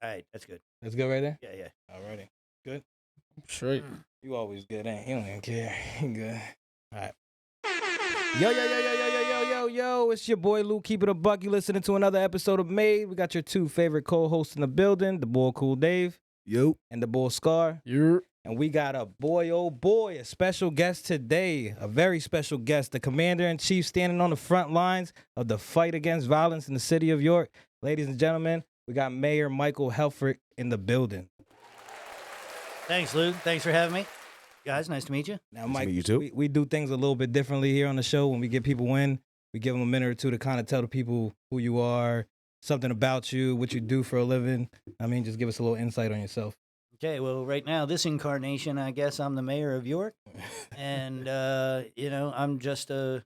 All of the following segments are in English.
All right, that's good. That's good right there? Yeah, yeah. Alrighty. Good? Straight. You always good, ain't you? Don't even care. You good. All right. Yo, it's your boy Lou. Keep it a buck. You listening to another episode of M.A.D E. We got your two favorite co-hosts in the building, the boy Cool Dave Yo. and the boy Scar. You're And we got a boy, oh boy, a special guest today, a very special guest, the commander-in-chief standing on the front lines of the fight against violence in the city of York. Ladies and gentlemen, we got Mayor Michael Helfrich in the building. Thanks, Lou. Thanks for having me. Guys, nice to meet you. Now, Nice to Mike, meet you too. we do things a little bit differently here on the show. When we get people in, we give them a minute or two to kind of tell the people who you are, something about you, what you do for a living. I mean, just give us a little insight on yourself. Okay, well, right now, this incarnation, I guess I'm the mayor of York. And, I'm just a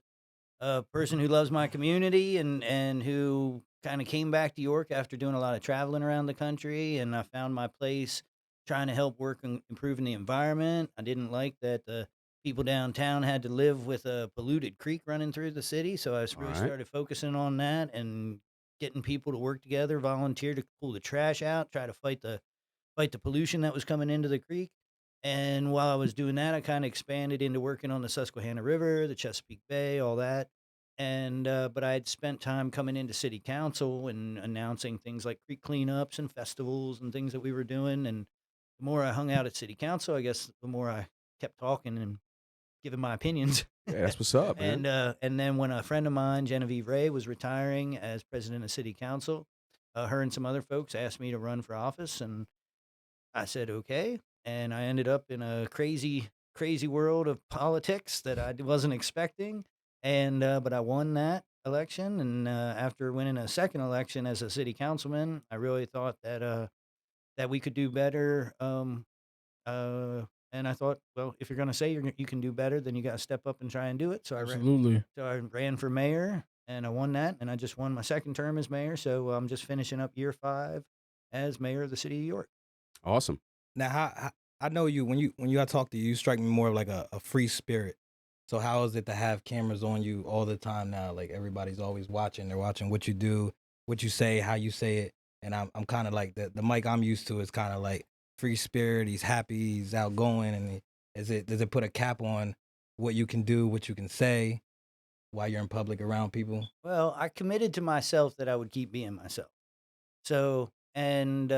person who loves my community and who kind of came back to York after doing a lot of traveling around the country. And I found my place trying to help work on improving the environment. I didn't like that the people downtown had to live with a polluted creek running through the city. So I really Alright. started focusing on that and getting people to work together, volunteer to pull the trash out, try to fight the pollution that was coming into the creek. And while I was doing that, I kind of expanded into working on the Susquehanna River, the Chesapeake Bay, all that. And but I had spent time coming into city council and announcing things like creek cleanups and festivals and things that we were doing. And the more I hung out at city council, I guess the more I kept talking and giving my opinions. Yeah, that's what's up, man. And then when a friend of mine, Genevieve Ray, was retiring as president of city council, her and some other folks asked me to run for office, and I said okay. And I ended up in a crazy, crazy world of politics that I wasn't expecting. And but I won that election, and after winning a second election as a city councilman, I really thought that we could do better. And I thought, well, if you're going to say you can do better, then you got to step up and try and do it. absolutely. So I ran for mayor, and I won that, and I just won my second term as mayor. So I'm just finishing up year 5 as mayor of the city of York. Awesome. Now, how I know you when I talk to you, you strike me more of like a free spirit. So how is it to have cameras on you all the time now? Like everybody's always watching. They're watching what you do, what you say, how you say it. And I'm kind of like the Mike I'm used to is kind of like free spirit. He's happy. He's outgoing. And does it put a cap on what you can do, what you can say while you're in public around people? Well, I committed to myself that I would keep being myself. So, and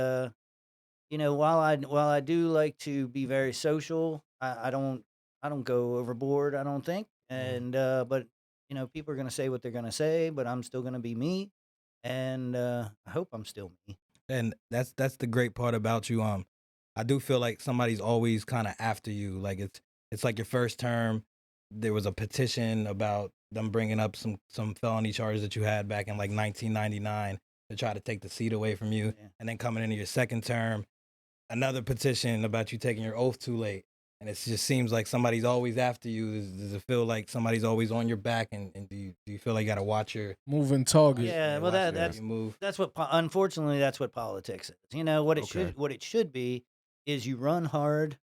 while I do like to be very social, I don't go overboard. I don't think. And but people are gonna say what they're gonna say, but I'm still gonna be me, and I hope I'm still me. And that's the great part about you. I do feel like somebody's always kind of after you. Like it's like your first term. There was a petition about them bringing up some felony charges that you had back in like 1999 to try to take the seat away from you, Yeah. and then coming into your second term, another petition about you taking your oath too late. And it just seems like somebody's always after you. Does it feel like somebody's always on your back? And do you feel like you got to watch your Moving target. Yeah, well, watch that's you move? that's what unfortunately that's what politics is. What it Okay. should be is you run hard,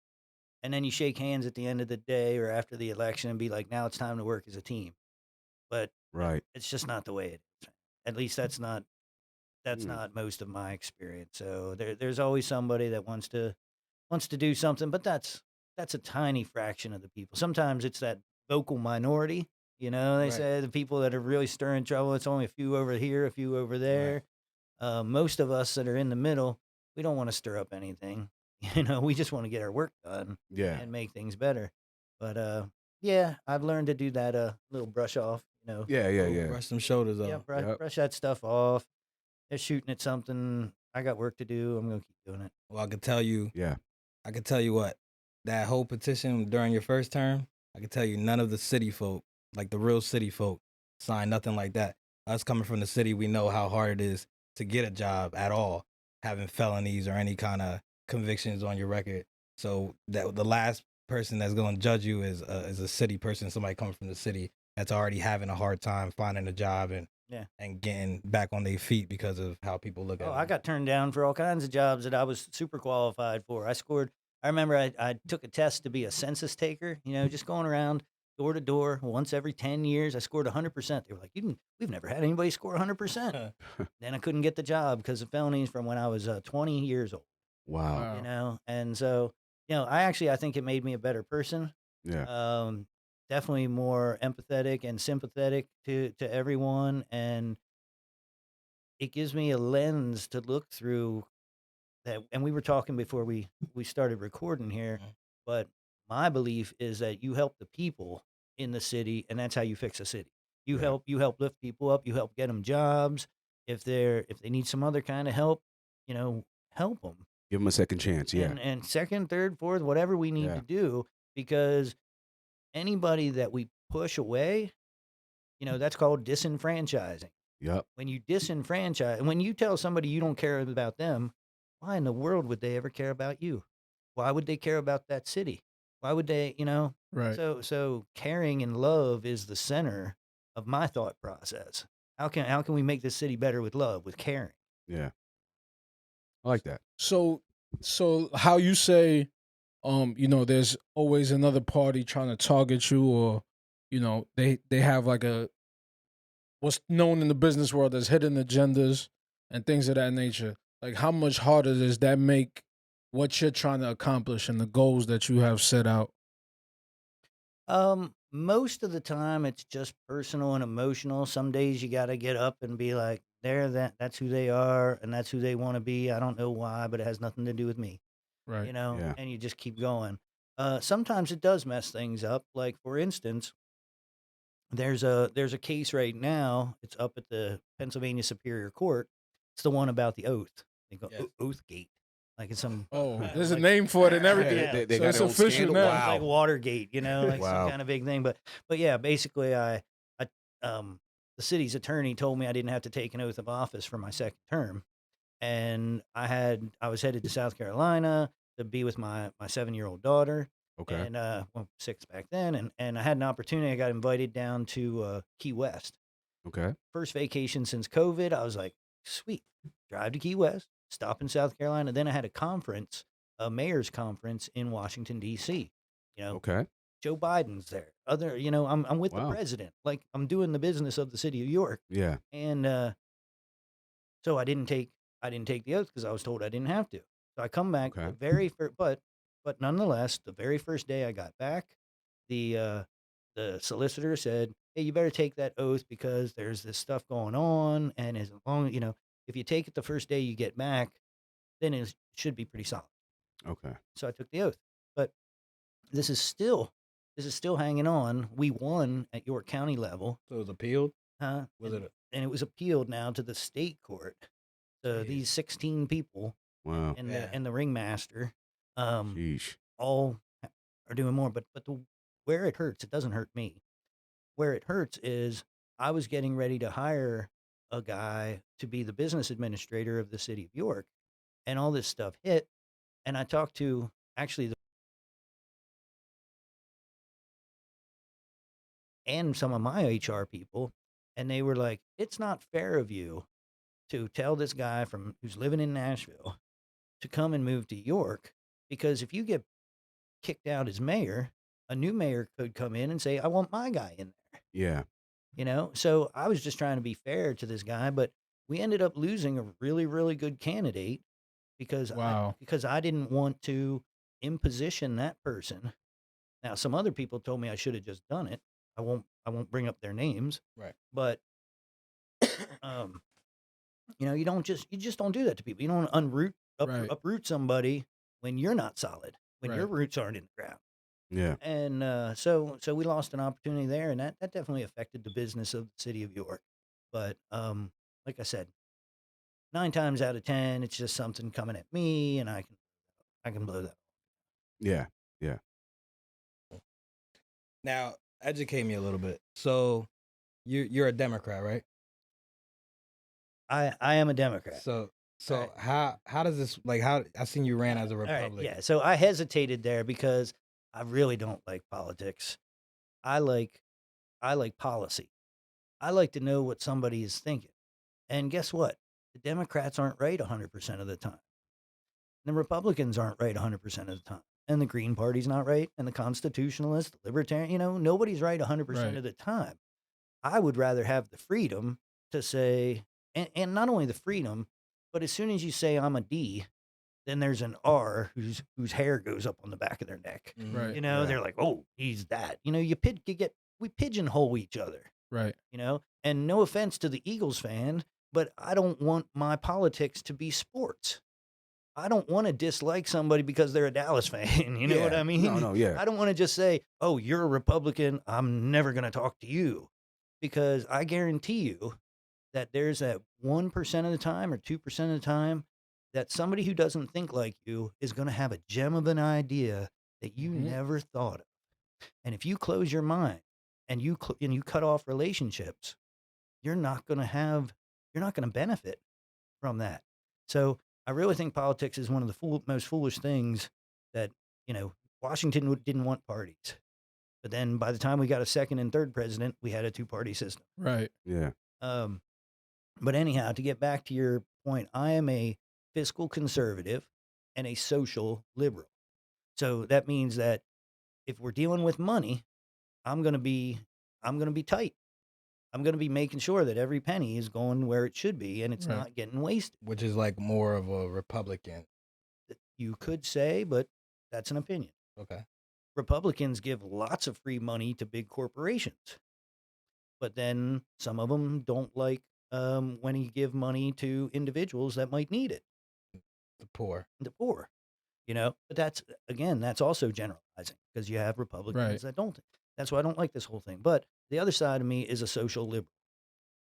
and then you shake hands at the end of the day or after the election and be like, now it's time to work as a team. But Right. it's just not the way it is. At least that's Hmm. not most of my experience. So there's always somebody that wants to do something, but that's a tiny fraction of the people. Sometimes it's that vocal minority. They Right. say the people that are really stirring trouble. It's only a few over here, a few over there. Most of us that are in the middle, we don't want to stir up anything. We just want to get our work done Yeah. and make things better. But yeah, I've learned to do that little brush off. Yeah. Brush some shoulders Yeah, off. Yep. brush that stuff off. They're shooting at something. I got work to do. I'm gonna keep doing it. Well, Yeah. I can tell you what, that whole petition during your first term, I can tell you none of the city folk, like the real city folk, signed nothing like that. Us coming from the city, we know how hard it is to get a job at all, having felonies or any kind of convictions on your record. So that the last person that's going to judge you is a city person, somebody coming from the city that's already having a hard time finding a job Yeah. and getting back on their feet because of how people look at Oh, them. I got turned down for all kinds of jobs that I was super qualified for. I remember I took a test to be a census taker, just going around door to door, once every 10 years. I scored 100%. They were like, we've never had anybody score 100%. Then I couldn't get the job because of felonies from when I was 20 years old, Wow. you Wow. know? And so, I think it made me a better person. Yeah. Um, Definitely more empathetic and sympathetic to everyone. And it gives me a lens to look through that. And we were talking before we started recording here, Mhm. but my belief is that you help the people in the city, and that's how you fix a city. Yeah. You help lift people up, you help get them jobs. If they need some other kind of help, help them. Give them a second chance. Yeah. And second, third, fourth, whatever we need Yeah. to do, because anybody that we push away, that's called disenfranchising. Yep. When you disenfranchise, when you tell somebody you don't care about them, why in the world would they ever care about you? Why would they care about that city? Why would they? Right. So caring and love is the center of my thought process. How can we make this city better with love, with caring? Yeah. I like that. So how you say, there's always another party trying to target you, or they have like what's known in the business world as hidden agendas and things of that nature. Like, how much harder does that make what you're trying to accomplish and the goals that you have set out? Most of the time it's just personal and emotional. Some days you got to get up and be like, that's who they are and that's who they want to be. I don't know why, but it has nothing to do with me, Right. Yeah. and you just keep going. Sometimes it does mess things up. Like, for instance, there's a case right now. It's up at the Pennsylvania Superior Court. It's the one about the oath. They go Yes. Oath Gate, like it's some Oh, there's a like name for it and Yeah, everything. they So got it's their own official scandal. now. it's like Wow. Watergate, like some Wow. kind of big thing. But yeah, basically, I the city's attorney told me I didn't have to take an oath of office for my second term, and I was headed to South Carolina to be with my 7-year-old daughter, Okay. and well, 6 back then, and I had an opportunity. I got invited down to Key West. Okay. First vacation since COVID. I was like, sweet, drive to Key West, stop in South Carolina. Then I had a conference, a mayor's conference in Washington D.C. You know, Okay. Joe Biden's there. I'm with the Wow. president. Like, I'm doing the business of the city of York, Yeah. and so I didn't take the oath because I was told I didn't have to. So I come back Okay. the very first, but nonetheless, the very first day I got back, the solicitor said, "Hey, you better take that oath because there's this stuff going on, and as long if you take it the first day you get back, then it should be pretty solid." Okay. So I took the oath, but this is still this is still hanging on. We won at York County level, So it was appealed. Was and it? it was appealed now to the state court. Jeez. These 16 people Wow. and Yeah. the ringmaster, um, Sheesh. all are doing more. But where it hurts, it doesn't hurt me. Where it hurts is I was getting ready to hire a guy to be the business administrator of the city of York, and all this stuff hit. And I talked to actually and some of my HR people, and they were like, "It's not fair of you to tell this guy from who's living in Nashville to come and move to York, because if you get kicked out as mayor, a new mayor could come in and say, 'I want my guy in there.'" Yeah. So I was just trying to be fair to this guy, but we ended up losing a really, really good candidate Wow. because I didn't want to imposition that person. Now, some other people told me I should have just done it. I won't bring up their names, Right. but um, you just don't do that to people. You don't Right. uproot somebody when you're not solid, when your Right. roots aren't in the ground. Yeah. And so we lost an opportunity there, and that definitely affected the business of the city of York. But like I said, 9 times out of 10, it's just something coming at me, and I can blow that. Yeah. Yeah. Now, educate me a little bit. So, you're a Democrat, right? I am a Democrat. So Right. how does this, like, how I seen you ran as a All right, Republican. yeah. So I hesitated there because I really don't like politics. I like I like policy. I like to know what somebody is thinking. And guess what? The Democrats aren't right 100% of the time. The Republicans aren't right 100% of the time. and the Green Party's not right, and the Constitutionalist, the Libertarian, nobody's right 100% Right. of the time. I would rather have the freedom to say, and not only the freedom, but as soon as you say I'm a D, then there's an R whose hair goes up on the back of their neck. Mhm. Right. Yeah. They're like, oh, he's that. We pigeonhole each other. Right. And no offense to the Eagles fan, but I don't want my politics to be sports. I don't want to dislike somebody because they're a Dallas fan. You know what Yeah. I mean? No, yeah. I don't want to just say, oh, you're a Republican. I'm never going to talk to you. Because I guarantee you that there's that 1% of the time or 2% of the time that somebody who doesn't think like you is going to have a gem of an idea that you Mhm. never thought of. And if you close your mind and you cut off relationships, you're not going to benefit from that. So I really think politics is one of the most foolish things that, Washington didn't want parties. But then by the time we got a second and third president, we had a two-party system. Right. Yeah. Um, but anyhow, to get back to your point, I am a fiscal conservative and a social liberal. So that means that if we're dealing with money, I'm going to be tight. I'm going to be making sure that every penny is going where it should be and it's Right. not getting wasted. Which is like more of a Republican. You could say, but that's an opinion. Okay. Republicans give lots of free money to big corporations, but then some of them don't like when you give money to individuals that might need it, The poor. the poor. But that's also generalizing because you have Republicans Right. that don't. That's why I don't like this whole thing. But the other side of me is a social liberal.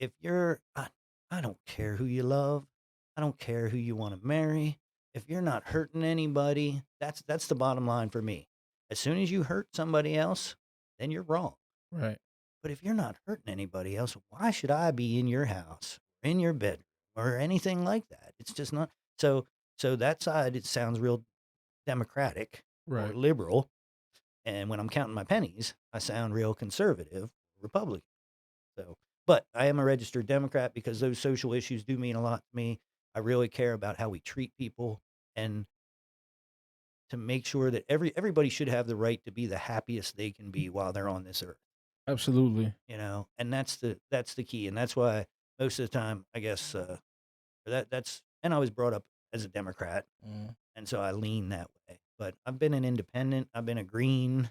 If I don't care who you love, I don't care who you want to marry. If you're not hurting anybody, that's the bottom line for me. As soon as you hurt somebody else, then you're wrong. Right. But if you're not hurting anybody else, why should I be in your house, in your bedroom, or anything like that? It's just not. So that side, it sounds real Democratic or Right. liberal, and when I'm counting my pennies, I sound real conservative, Republican. So, but I am a registered Democrat because those social issues do mean a lot to me. I really care about how we treat people and to make sure that everybody should have the right to be the happiest they can be while they're on this earth. Absolutely. And that's the key, and that's why most of the time, I guess, and I was brought up as a Democrat, Mm. and so I lean that way. But I've been an independent, I've been a green,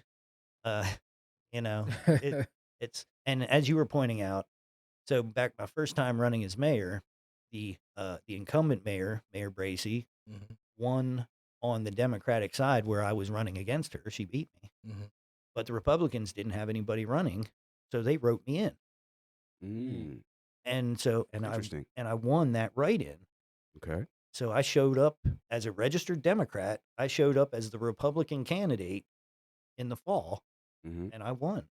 uh, you know, it and as you were pointing out, so back my first time running as mayor, the incumbent mayor, Mayor Bracy, Mhm. won on the Democratic side where I was running against her. She beat me, Mhm. but the Republicans didn't have anybody running, so they wrote me in. Mm. And so Interesting. I won that write-in. Okay. So I showed up as a registered Democrat. I showed up as the Republican candidate in the fall, Mm-hmm. and I won.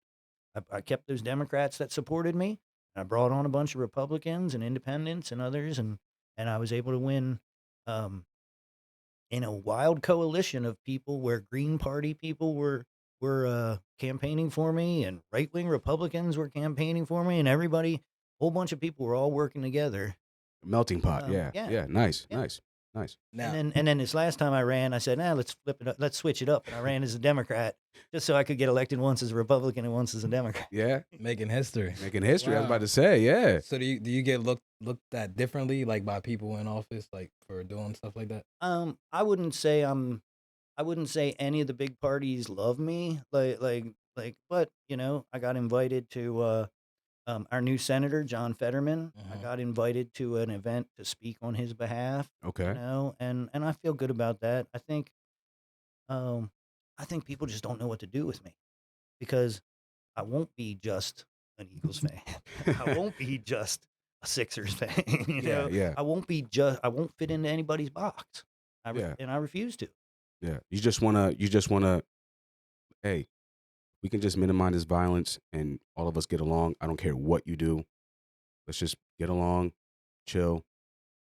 I kept those Democrats that supported me. I brought on a bunch of Republicans and independents and others, and I was able to win um, in a wild coalition of people where Green Party people were campaigning for me, and right wing Republicans were campaigning for me, and everybody, whole bunch of people were all working together. Melting pot. Yeah. Yeah, Yeah. Nice. yeah. Nice. Nice. Now, And then this last time I ran, I said, let's flip it up, let's switch it up. And I ran as a Democrat just so I could get elected once as a Republican and once as a Democrat. Yeah. making history. Making history. I was Wow. about to say. Yeah. So do you get looked at differently, like by people in office, like for doing stuff like that? I wouldn't say any of the big parties love me, but I got invited to our new senator, John Fetterman. I Mhm. got invited to an event to speak on his behalf, Okay. and I feel good about that. Um, I think people just don't know what to do with me because I won't be just an Eagles fan. I won't be just a Sixers fan. Yeah. Yeah. I won't fit into anybody's box. Yeah. And I refuse to. Yeah. You just wanna. Hey, we can just minimize this violence, and all of us get along. I don't care what you do. Let's just get along, chill,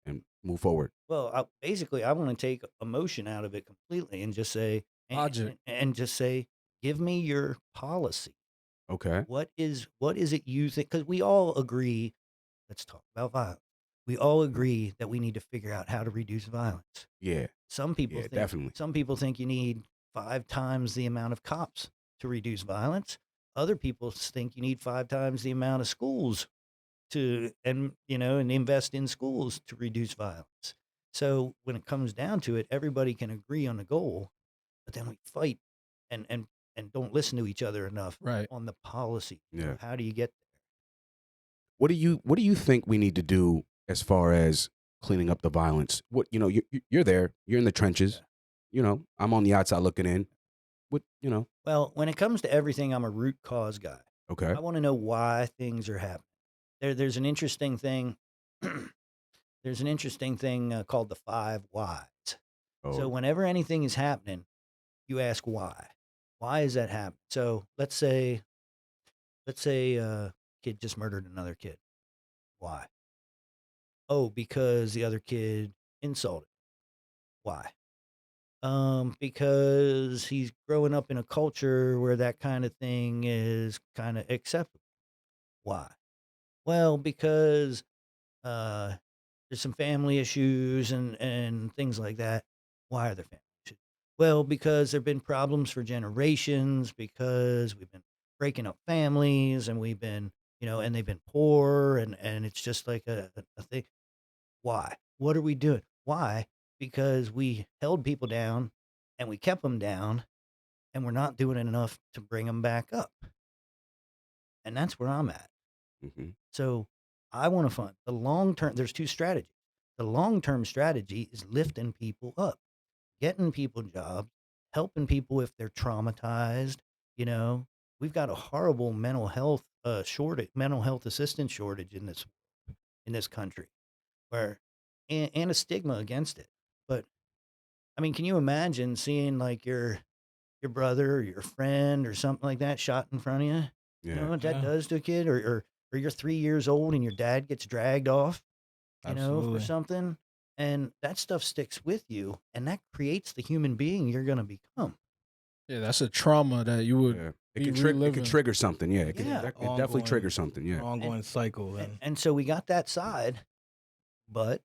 and move forward. Well, basically, I want to take emotion out of it completely and just say, Logic. and just say, give me your policy. Okay. What is it you think? Because we all agree. Let's talk about violence. We all agree that we need to figure out how to reduce violence. Yeah. Some people Yeah. think Definitely. some people think you need 5 times the amount of cops to reduce violence. Other people think you need 5 times the amount of schools and invest in schools to reduce violence. So when it comes down to it, everybody can agree on the goal, but then we fight and don't listen to each other enough Right. on the policy. Yeah. How do you get What do you think we need to do as far as cleaning up the violence? What you're there, you're in the trenches. there? I'm on the outside looking in. What Well, when it comes to everything, I'm a root cause guy. Okay. I want to know why things are happening. There's an interesting thing. There's an interesting thing called the 5 whys. So Oh, whenever anything is happening, you ask why. Why is that happening? So let's say kid just murdered another kid. Why? Oh, because the other kid insulted. Why? Because he's growing up in a culture where that kind of thing is kind of acceptable. Why? Well, because uh, there's some family issues and things like that. Why are there family issues? Well, because there've been problems for generations. Because we've been breaking up families, and we've been, and they've been poor, and it's just like a thing. Why? What are we doing? Why? Because we held people down, and we kept them down, and we're not doing enough to bring them back up. And that's where I'm at. hmm So I want to fund the long term. There's two strategies. The long term strategy is lifting people up, getting people jobs, helping people if they're traumatized. You know, we've got a horrible mental health shortage, mental health assistance shortage in this country, where and a stigma against it. But I mean, can you imagine seeing like your brother or your friend or something like that shot in front of you? You know yeah. what that Yeah, does to a kid, or you're 3 years old and your dad gets dragged off, for absolutely. something, and that stuff sticks with you, and that creates the human being you're gonna become. Yeah, that's a trauma that you would Yeah. It be can trigger. It could reliving. trigger something. Yeah. It could. Yeah, Yeah, It definitely trigger ongoing, something. an Yeah. and ongoing cycle. and, Then and so we got that side, but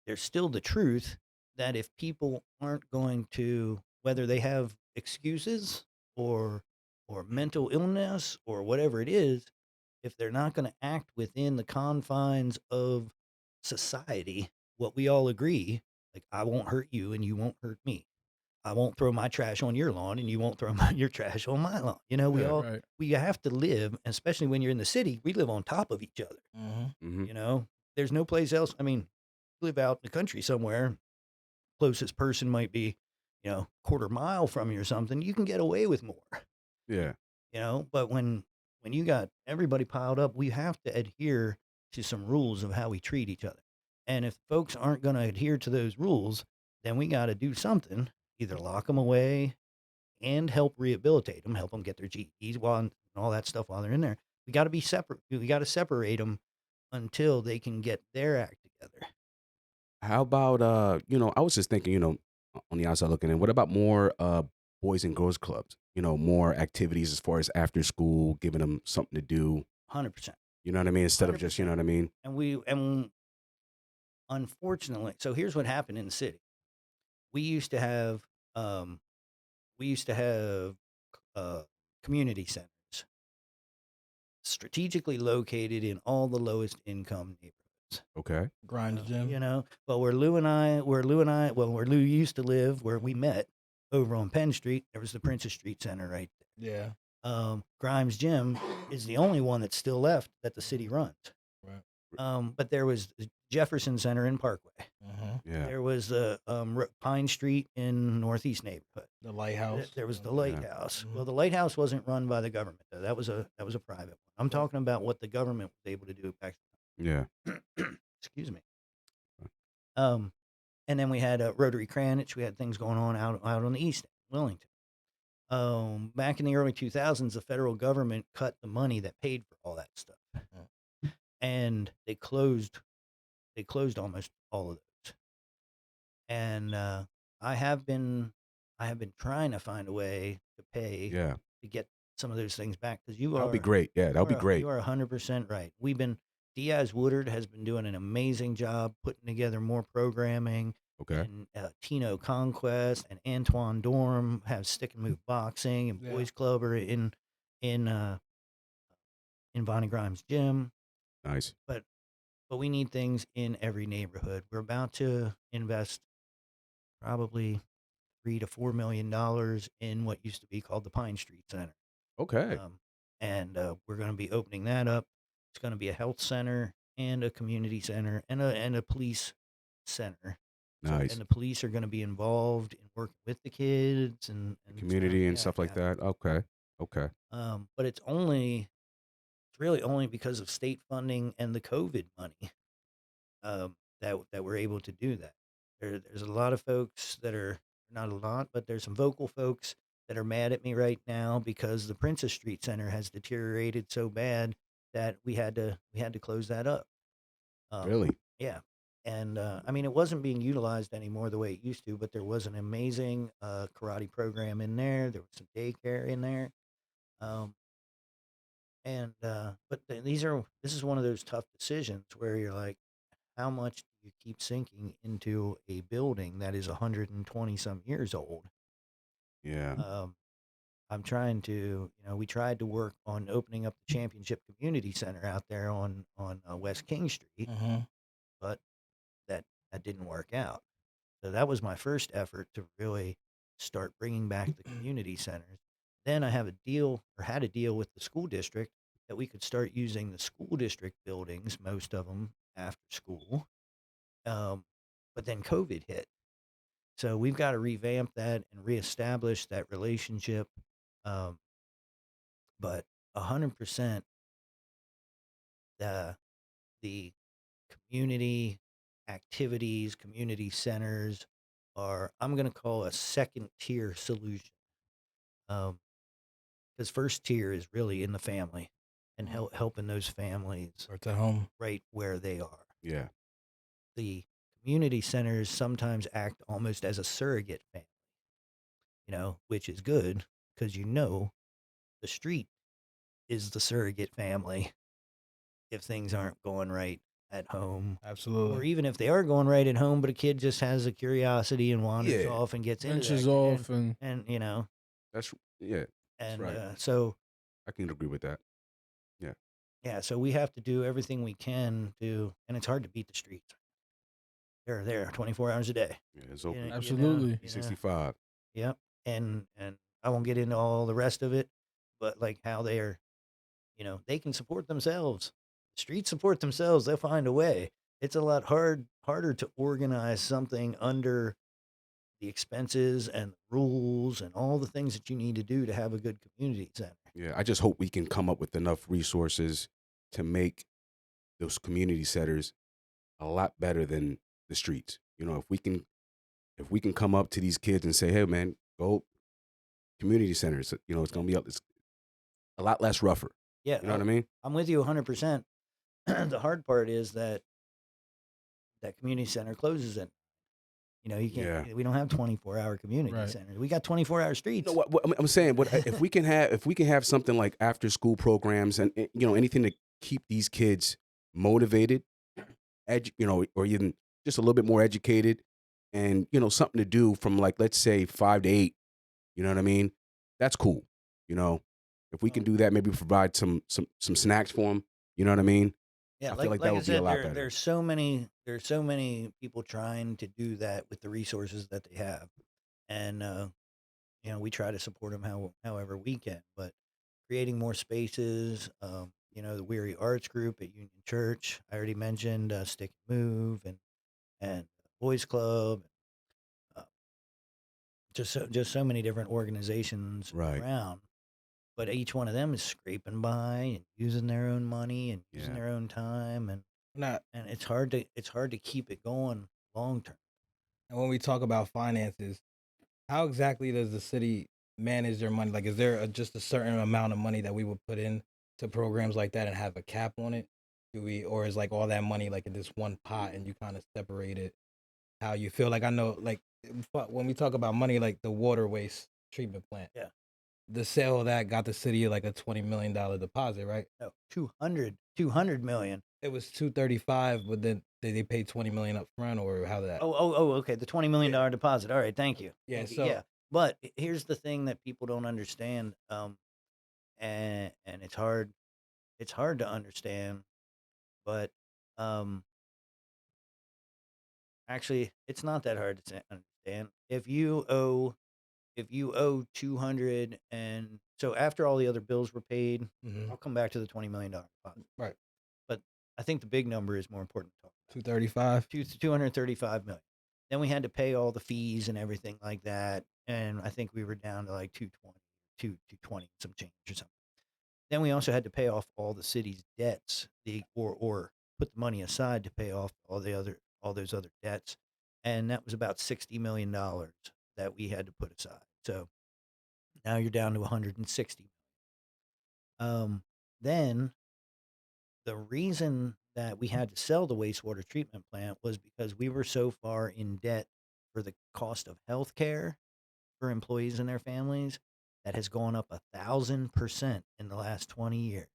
there's still the truth that if people aren't going to, whether they have excuses or mental illness or whatever it is, if they're not going to act within the confines of society, what we all agree, like I won't hurt you and you won't hurt me. I won't throw my trash on your lawn and you won't throw your trash on my lawn. We Yeah. all Right. we have to live, especially when you're in the city, we live on top of each other. hmm hmm You know, there's no place else. I mean, live out in the country somewhere, closest person might be, quarter mile from you or something, you can get away with more, Yeah. but when you got everybody piled up, we have to adhere to some rules of how we treat each other. And if folks aren't going to adhere to those rules, then we got to do something, either lock them away and help rehabilitate them, help them get their GEDs while and all that stuff while they're in there. We got to be separate. We got to separate them until they can get their act together. How about I was just thinking, on the outside looking in, what about more boys and girls clubs? More activities as far as after school, giving them something to do. 100%. You know what I mean? Instead of just, you know 100%. what I mean? And unfortunately, so here's what happened in the city. We used to have um we used to have uh community centers strategically located in all the lowest income neighborhoods. Okay. grind gym. But where Lou used to live, where we met over on Penn Street, there was the Princess Street Center right Yeah, there. Grimes Gym is the only one that's still left that the city runs. right. But there was the Jefferson Center in Parkway. Yeah. There was the Pine Street in Northeast neighborhood. The lighthouse. There was the Yeah. lighthouse. Mhm. Well, the lighthouse wasn't run by the government, though. That was a private one. I'm Right. talking about what the government was able to do back. Yeah. Excuse me. Um, and then we had Rotary Cranich. We had things going on out on the east end, Wellington. Back in the early 2000s, the federal government cut the money that paid for all that stuff, and they closed almost all of those. And I have been trying to find a way to pay Yeah. to get some of those things back, because That would be great. Yeah, that would be great. you are 100% right. Diaz Woodard has been doing an amazing job putting together more programming, Okay. and Tino Conquest and Antoine Dorm have stick and move boxing, and Yeah. Boys Club are in Bonnie Grimes' gym. Nice. But we need things in every neighborhood. We're about to invest probably $3 to $4 million in what used to be called the Pine Street Center. Okay. And we're going to be opening that up. It's going to be a health center and a community center and a police center. So, and Nice. the police are going to be involved in working with the kids The and stuff. community and Yeah, stuff like yeah. that. Okay. Okay. But it's really only because of state funding and the COVID money that we're able to do that. There's a lot of folks that are not a lot, but there's some vocal folks that are mad at me right now because the Princess Street Center has deteriorated so bad that we had to close that up. Um, Really? yeah, and I mean it wasn't being utilized anymore the way it used to, but there was an amazing karate program in there. There was some daycare in there. Um, and but this is one of those tough decisions where you're like, how much do you keep sinking into a building that is 120 some years old? Yeah. Um, I'm trying to, we tried to work on opening up the Championship Community Center out there on West King Street, Mm-hmm. but that that didn't work out. So that was my first effort to really start bringing back the community centers. Then I have a deal or had a deal with the school district that we could start using the school district buildings, most of them after school. Um, but then COVID hit. So we've got to revamp that and reestablish that relationship. Um, but 100% the the community activities, community centers are I'm going to call a second tier solution. Because first tier is really in the family and helping those families Starts at home. right where they are. Yeah. The community centers sometimes act almost as a surrogate family, which is good because the street is the surrogate family if things aren't going right at home. Or Absolutely. even if they are going right at home, but a kid just has a curiosity and wanders Yeah. off and gets into Ventures that, off and and That's yeah. That's and right. so I can agree with that. Yeah. yeah, so we have to do everything we can to, and it's hard to beat the streets. They're there 24 hours a day. Yeah. It's open. absolutely. 365. Yep. And I won't get into all the rest of it, but like how they're, they can support themselves. Streets support themselves. They'll find a way. It's a lot harder to organize something under the expenses and rules and all the things that you need to do to have a good community center. Yeah. I just hope we can come up with enough resources to make those community centers a lot better than the streets. If we can come up to these kids and say, hey man, go community centers, it's Yeah. gonna be it's a lot less rougher. Yeah, You know what I mean? I'm with you 100%. The hard part is that community center closes at, you can't, Yeah. we don't have 24-hour community Right. centers. We got 24-hour streets. No, what I'm saying, if we can have something like after school programs and anything to keep these kids motivated, or even just a little bit more educated, and something to do from like let's say 5 to 8. You know what I mean? That's cool. You know, if we can do that, maybe provide some snacks for them. You know what I mean? Yeah, I feel like like that I would be a said, lot better. there's so many people trying to do that with the resources that they have, and we try to support them however we can. But creating more spaces, the Weary Arts Group at Union Church. I already mentioned Stick and Move and Boys Club. Uh, just so many different organizations Right. around, but each one of them is scraping by and using their own money and using Yeah. their own time, and Not and it's hard to keep it going long term. and when we talk about finances, how exactly does the city manage their money? Like, is there just a certain amount of money that we would put in to programs like that and have a cap on it? Do we, or is like all that money like in this one pot and you kind of separate it? How you feel? Like I know, like when we talk about money, like the water waste treatment plant, Yeah. the sale of that got the city like a $20 million deposit, right? No, 200 million. It was 235, but then they paid 20 million up front, or how that? Okay. The $20 million deposit. All right. Thank you. Yeah. Thank you. So Yeah. But here's the thing that people don't understand. And it's hard. It's hard to understand, but um, actually, it's not that hard to understand. If you owe 200, and so after all the other bills were paid, mhm, I'll come back to the $20 million deposit. right, But I think the big number is more important to talk about. 235. 235 million. Then we had to pay all the fees and everything like that, and I think we were down to like 220, 220 some change or something. Then we also had to pay off all the city's debts, or put the money aside to pay off all those other debts, and that was about $60 million that we had to put aside. So now you're down to 160. Then the reason that we had to sell the wastewater treatment plant was because we were so far in debt for the cost of health care for employees and their families that has gone up 1,000% in the last 20 years.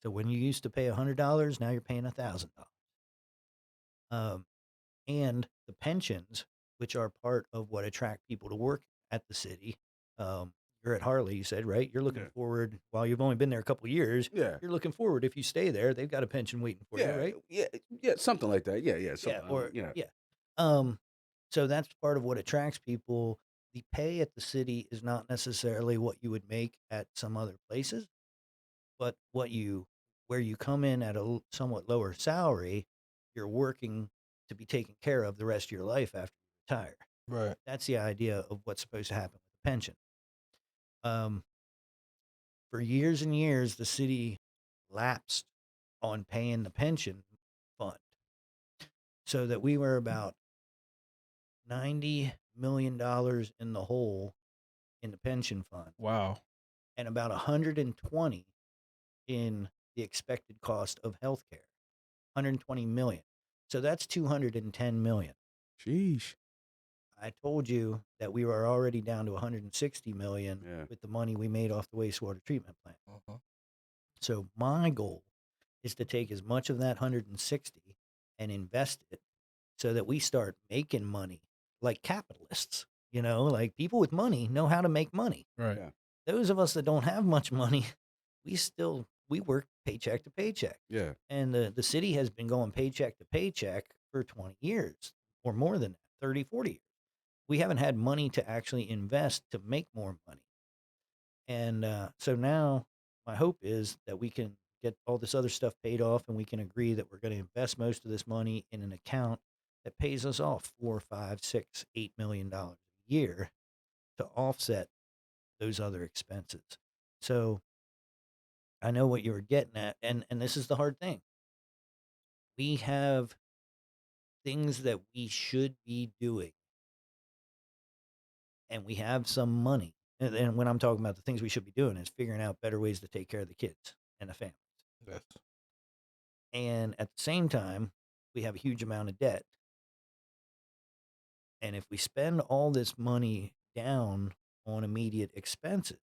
So when you used to pay $100, now you're paying $1,000. Um, and the pensions, which are part of what attract people to work at the city. You're at Harley, you said, right? You're looking Yeah. forward, while you've only been there a couple of years, Yeah. you're looking forward, if you stay there, they've got a pension waiting for you, Yeah. right? Yeah. Something like that. Yeah. Yeah. Yeah, Something. or Yeah. yeah. Um, so that's part of what attracts people. The pay at the city is not necessarily what you would make at some other places, but where you come in at a somewhat lower salary, you're working to be taken care of the rest of your life after you retire. Right. That's the idea of what's supposed to happen with the pension. Um, for years and years, the city lapsed on paying the pension fund, so that we were about $90 million in the hole in the pension fund, Wow. and about 120 in the expected cost of healthcare. 120 million. So that's 210 million. Sheesh. I told you that we were already down to 160 million Yeah. with the money we made off the wastewater treatment plant. Uh-huh. So my goal is to take as much of that 160 and invest it so that we start making money like capitalists. Like people with money know how to make money. Right. Yeah. Those of us that don't have much money, we work paycheck to paycheck. Yeah. And the city has been going paycheck to paycheck for 20 years or more than that, 30, 40 years. We haven't had money to actually invest to make more money. And so now my hope is that we can get all this other stuff paid off, and we can agree that we're going to invest most of this money in an account that pays us off 4, 5, 6, $8 million a year to offset those other expenses. So I know what you were getting at, and this is the hard thing. We have things that we should be doing, and we have some money. And when I'm talking about the things we should be doing, is figuring out better ways to take care of the kids and the family. Yes. And at the same time, we have a huge amount of debt. And if we spend all this money down on immediate expenses,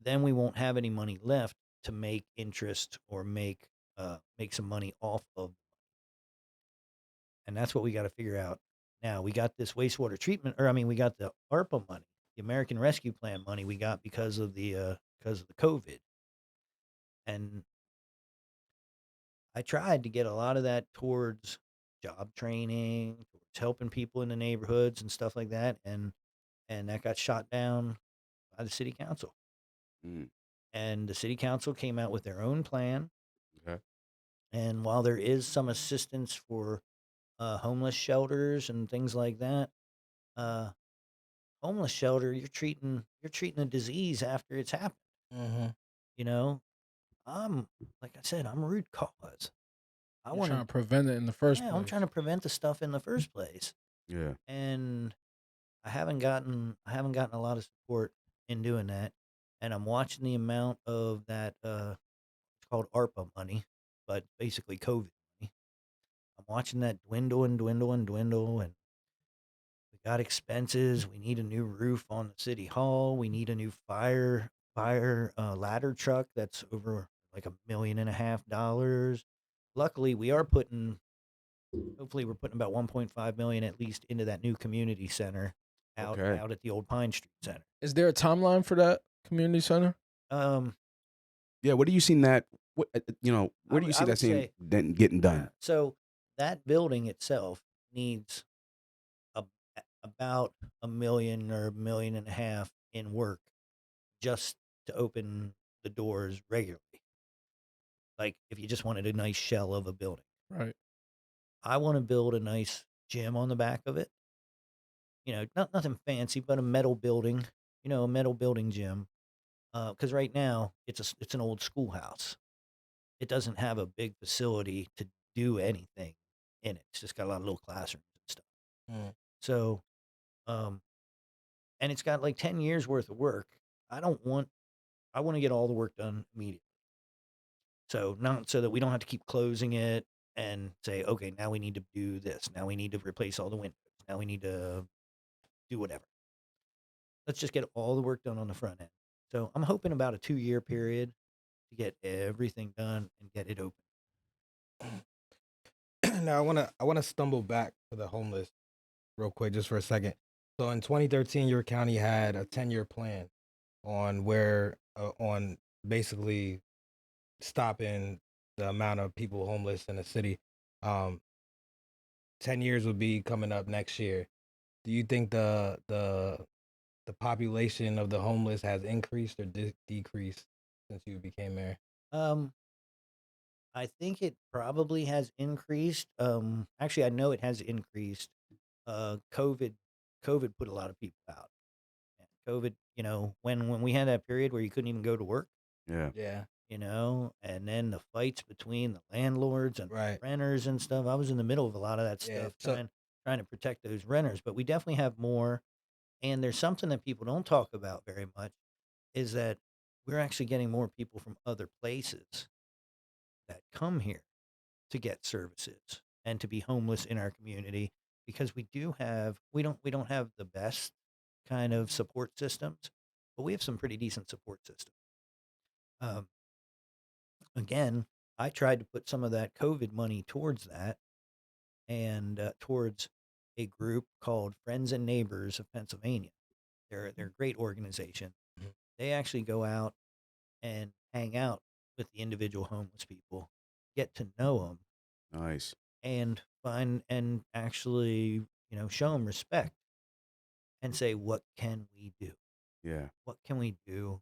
then we won't have any money left to make interest or make some money off of. And that's what we got to figure out now. We got this wastewater treatment, or I mean, we got the ARPA money, the American Rescue Plan money we got because of the COVID. And I tried to get a lot of that towards job training, towards helping people in the neighborhoods and stuff like that, and that got shot down by the city council. Mm. And the city council came out with their own plan. Okay. And while there is some assistance for homeless shelters and things like that, uh, homeless shelter, you're treating a disease after it's happened. Mm-hmm. You know, I'm like I said, I'm root cause. I You're want trying to, to prevent it in the first yeah, I'm place. trying to prevent the stuff in the first place, Yeah. and I haven't gotten a lot of support in doing that, and I'm watching the amount of that it's called ARPA money, but basically COVID money. I'm watching that dwindle and dwindle and dwindle, and we got expenses. We need a new roof on the city hall. We need a new fire ladder truck that's over like $1.5 million. Luckily, we are putting. Hopefully, we're putting about 1.5 million at least into that new community center Okay. out at the old Pine Street Center. Is there a timeline for that community center? Um, Yeah. What do you see that? Where do you I see that would scene say then getting done? so that building itself needs a, about 1 million or 1.5 million in work just to open the doors regularly. Like if you just wanted a nice shell of a building, Right. I want to build a nice gym on the back of it. Nothing fancy, but a metal building. A metal building gym. Because right now it's an old schoolhouse. It doesn't have a big facility to do anything in it. It's just got a lot of little classrooms and stuff. Mm. So, um, and it's got like 10 years worth of work. I don't want. I want to get all the work done immediately. So not so that we don't have to keep closing it and say, okay, now we need to do this. Now we need to replace all the windows. Now we need to do whatever. Let's just get all the work done on the front end. So I'm hoping about a 2-year period to get everything done and get it open. Now I wanna stumble back to the homeless real quick just for a second. So in 2013, your county had a 10-year plan on basically stopping the amount of people homeless in the city. Um, 10 years will be coming up next year. Do you think the population of the homeless has increased or decreased since you became mayor? Um, I think it probably has increased. Actually, I know it has increased. COVID, COVID put a lot of people out. And COVID, when we had that period where you couldn't even go to work, Yeah. Yeah, and then the fights between the landlords and right. renters and stuff. I was in the middle of a lot of that Yeah. stuff, So trying to protect those renters. But we definitely have more. And there's something that people don't talk about very much is that we're actually getting more people from other places that come here to get services and to be homeless in our community because we don't have the best kind of support systems, but we have some pretty decent support systems. Um, Again, I tried to put some of that COVID money towards that and towards a group called Friends and Neighbors of Pennsylvania. They're a great organization. Mhm. They actually go out and hang out with the individual homeless people, get to know them, Nice. and find and actually show them respect and say, what can we do? Yeah. What can we do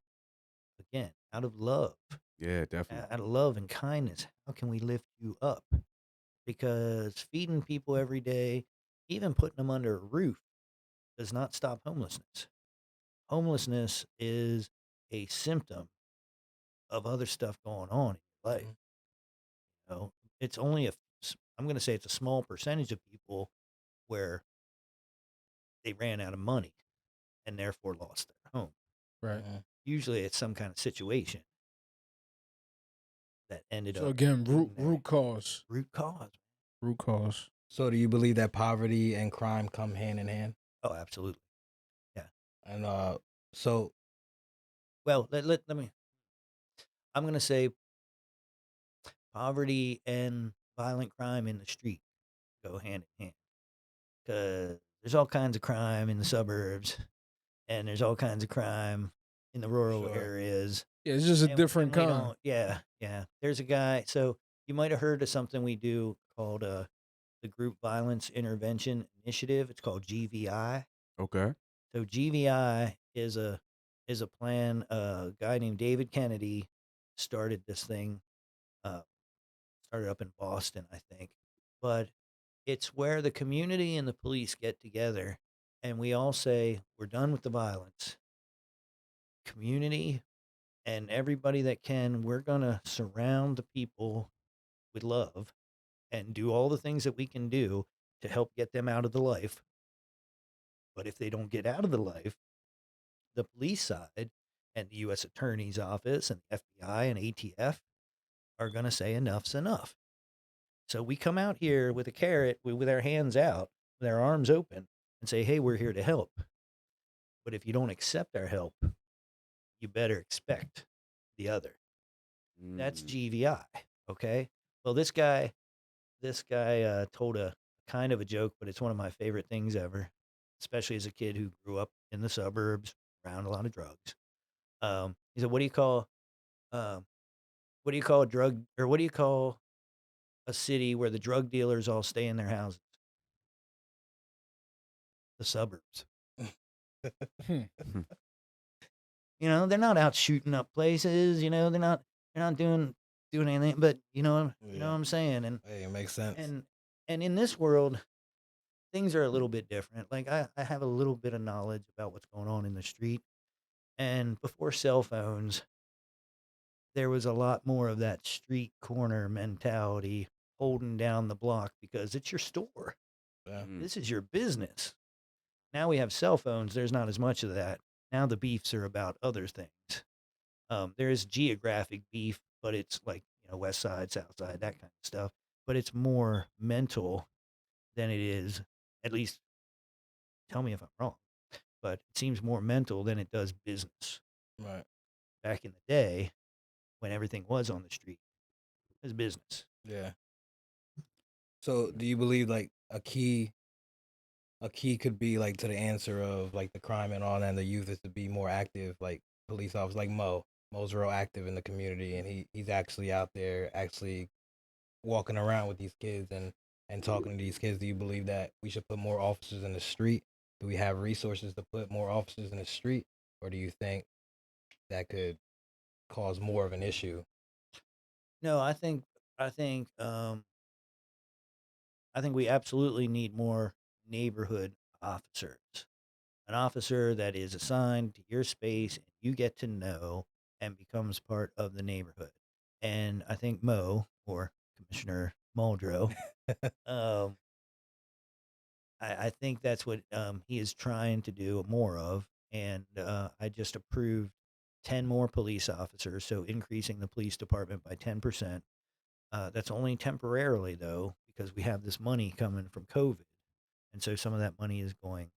again out of love, Yeah. Definitely. out of love and kindness? How can we lift you up? Because feeding people every day, even putting them under a roof, does not stop homelessness. Homelessness is a symptom of other stuff going on in your life. Mhm. It's only I'm going to say it's a small percentage of people where they ran out of money and therefore lost their home. Right. Mhm. Usually it's some kind of situation that ended So up again, root leading there. root cause. Root cause. Root cause. So do you believe that poverty and crime come hand in hand? Oh, absolutely. Yeah. And so Well, let me, I'm going to say poverty and violent crime in the street go hand in hand because there's all kinds of crime in the suburbs and there's all kinds of crime in the rural sure. areas. Yeah, it's just a And different we kind. don't, yeah, yeah. There's a guy, so you might have heard of something we do called the Group Violence Intervention Initiative. It's called GVI. Okay. So GVI is a plan. A guy named David Kennedy started this thing. Uh, Started up in Boston, I think, but it's where the community and the police get together, and we all say we're done with the violence. Community and everybody that can, we're gonna surround the people with love and do all the things that we can do to help get them out of the life. But if they don't get out of the life, the police side and the U.S. Attorney's Office and the FBI and ATF are going to say enough's enough. So we come out here with a carrot, with our hands out, with our arms open, and say, hey, we're here to help. But if you don't accept our help, you better expect the other. That's Mm. GVI. Okay. Well, this guy told a kind of a joke, but it's one of my favorite things ever, especially as a kid who grew up in the suburbs around a lot of drugs. He said, um, what do you call a drug, or what do you call a city where the drug dealers all stay in their houses? The suburbs. Hmm. You know, they're not out shooting up places. You know, they're not doing anything. But you know Yeah. what I'm saying. Hey, it makes sense. And and in this world, things are a little bit different. Like I have a little bit of knowledge about what's going on in the street. And before cell phones, there was a lot more of that street corner mentality holding down the block because it's your store. Yeah. Mm. This is your business. Now we have cell phones. There's not as much of that. Now the beefs are about other things. There is geographic beef, but it's like, west side, south side, that kind of stuff. But it's more mental than it is, at least tell me if I'm wrong, but it seems more mental than it does business. Right. Back in the day, when everything was on the street, it was business. Yeah. So, do you believe like a key could be like to the answer of like the crime and all that, and the youth is to be more active, like police officers, like Mo. Mo's real active in the community, and he's actually out there, actually walking around with these kids and talking to these kids. Do you believe that we should put more officers in the street? Do we have resources to put more officers in the street, or do you think that could cause more of an issue? No, I think um I think we absolutely need more neighborhood officers. An officer that is assigned to your space and you get to know and becomes part of the neighborhood. And I think Mo, or Commissioner Muldrow, um, I think that's what he is trying to do more of. And I just approved 10 more police officers, so increasing the police department by 10%. That's only temporarily, though, because we have this money coming from COVID, and so some of that money is going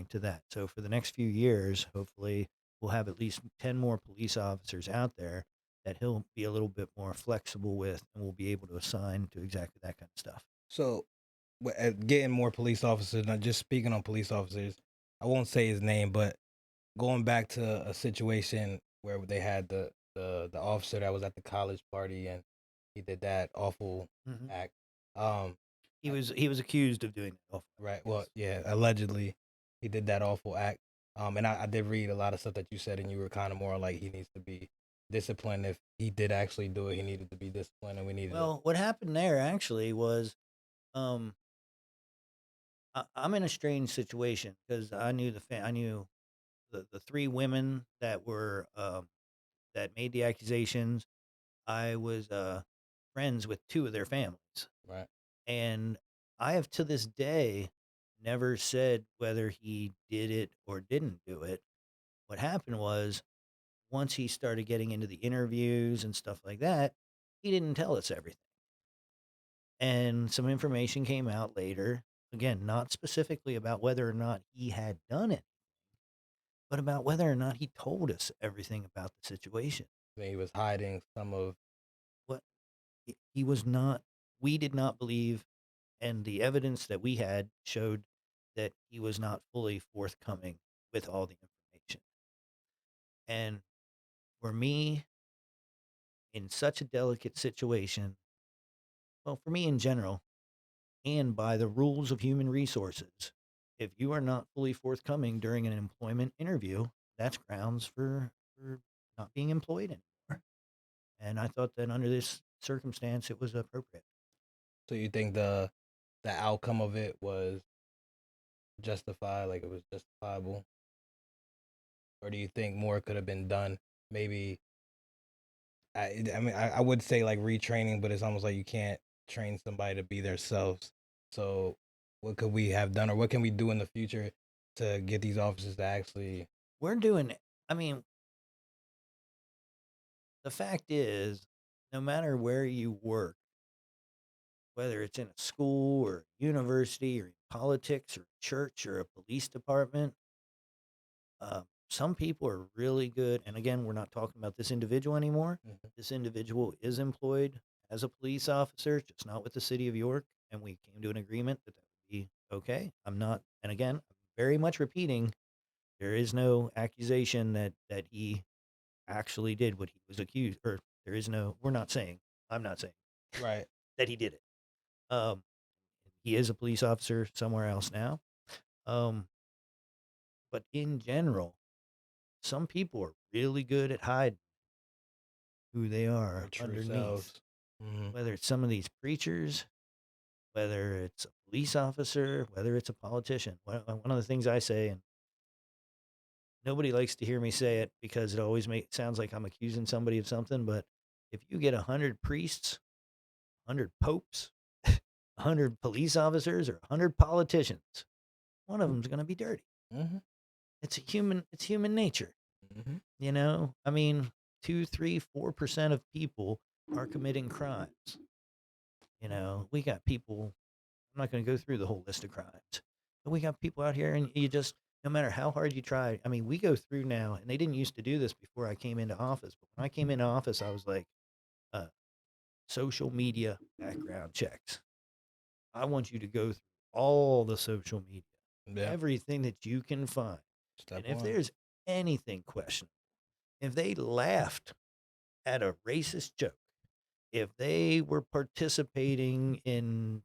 to that. So for the next few years, hopefully, we'll have at least 10 more police officers out there that he'll be a little bit more flexible with, and we'll be able to assign to exactly that kind of stuff. So, getting more police officers, not just speaking on police officers, I won't say his name, but going back to a situation where they had the officer that was at the college party and he did that awful Hmm. act. Um, He was accused of doing that. Oh, right. Well, yes. yeah, allegedly he did that awful act. And I did read a lot of stuff that you said, and you were kind of more like he needs to be disciplined. If he did actually do it, he needed to be disciplined, and we needed to. Well, what happened there actually was, um, I'm in a strange situation because I knew the three women that were that made the accusations. I was friends with two of their families, Right. and I have to this day never said whether he did it or didn't do it. What happened was, once he started getting into the interviews and stuff like that, he didn't tell us everything. And some information came out later, again, not specifically about whether or not he had done it, but about whether or not he told us everything about the situation. I mean, he was hiding some of. What he was not, we did not believe, and the evidence that we had showed that he was not fully forthcoming with all the information. And for me, in such a delicate situation, well, for me in general, and by the rules of human resources, if you are not fully forthcoming during an employment interview, that's grounds for not being employed anymore. And I thought that under this circumstance, it was appropriate. So you think the outcome of it was justified, like it was justifiable, or do you think more could have been done? Maybe I mean I would say like retraining, but it's almost like you can't train somebody to be themselves. So what could we have done, or what can we do in the future to get these officers to actually? We're doing, I mean, the fact is, no matter where you work, whether it's in a school or university or in politics or church or a police department, some people are really good. And again, we're not talking about this individual anymore. Mhm. This individual is employed as a police officer, just not with the city of York. And we came to an agreement that that would be okay. I'm not, and again, I'm very much repeating, there is no accusation that he actually did what he was accused, or there is no, we're not saying, I'm not saying Right. that he did it. Um, he is a police officer somewhere else now. Um, but in general, some people are really good at hiding who they Their are true underneath, selves. Hmm. whether it's some of these preachers, whether it's a police officer, whether it's a politician. One of the things I say, and nobody likes to hear me say it because it always sounds like I'm accusing somebody of something, but if you get 100 priests, 100 popes, 100 police officers, or 100 politicians, one of them's going to be dirty. Hmm. It's human nature. Hmm. You know, I mean, 2, 3, 4% of people are committing crimes. You know, we got people, I'm not going to go through the whole list of crimes, but we got people out here, and you just, no matter how hard you try, I mean, we go through now, and they didn't used to do this before I came into office, but when I came into office, I was like, uh, social media background checks. I want you to go through all the social media, Yeah. everything that you can find. Step And if one. there's anything questionable, if they laughed at a racist joke, if they were participating in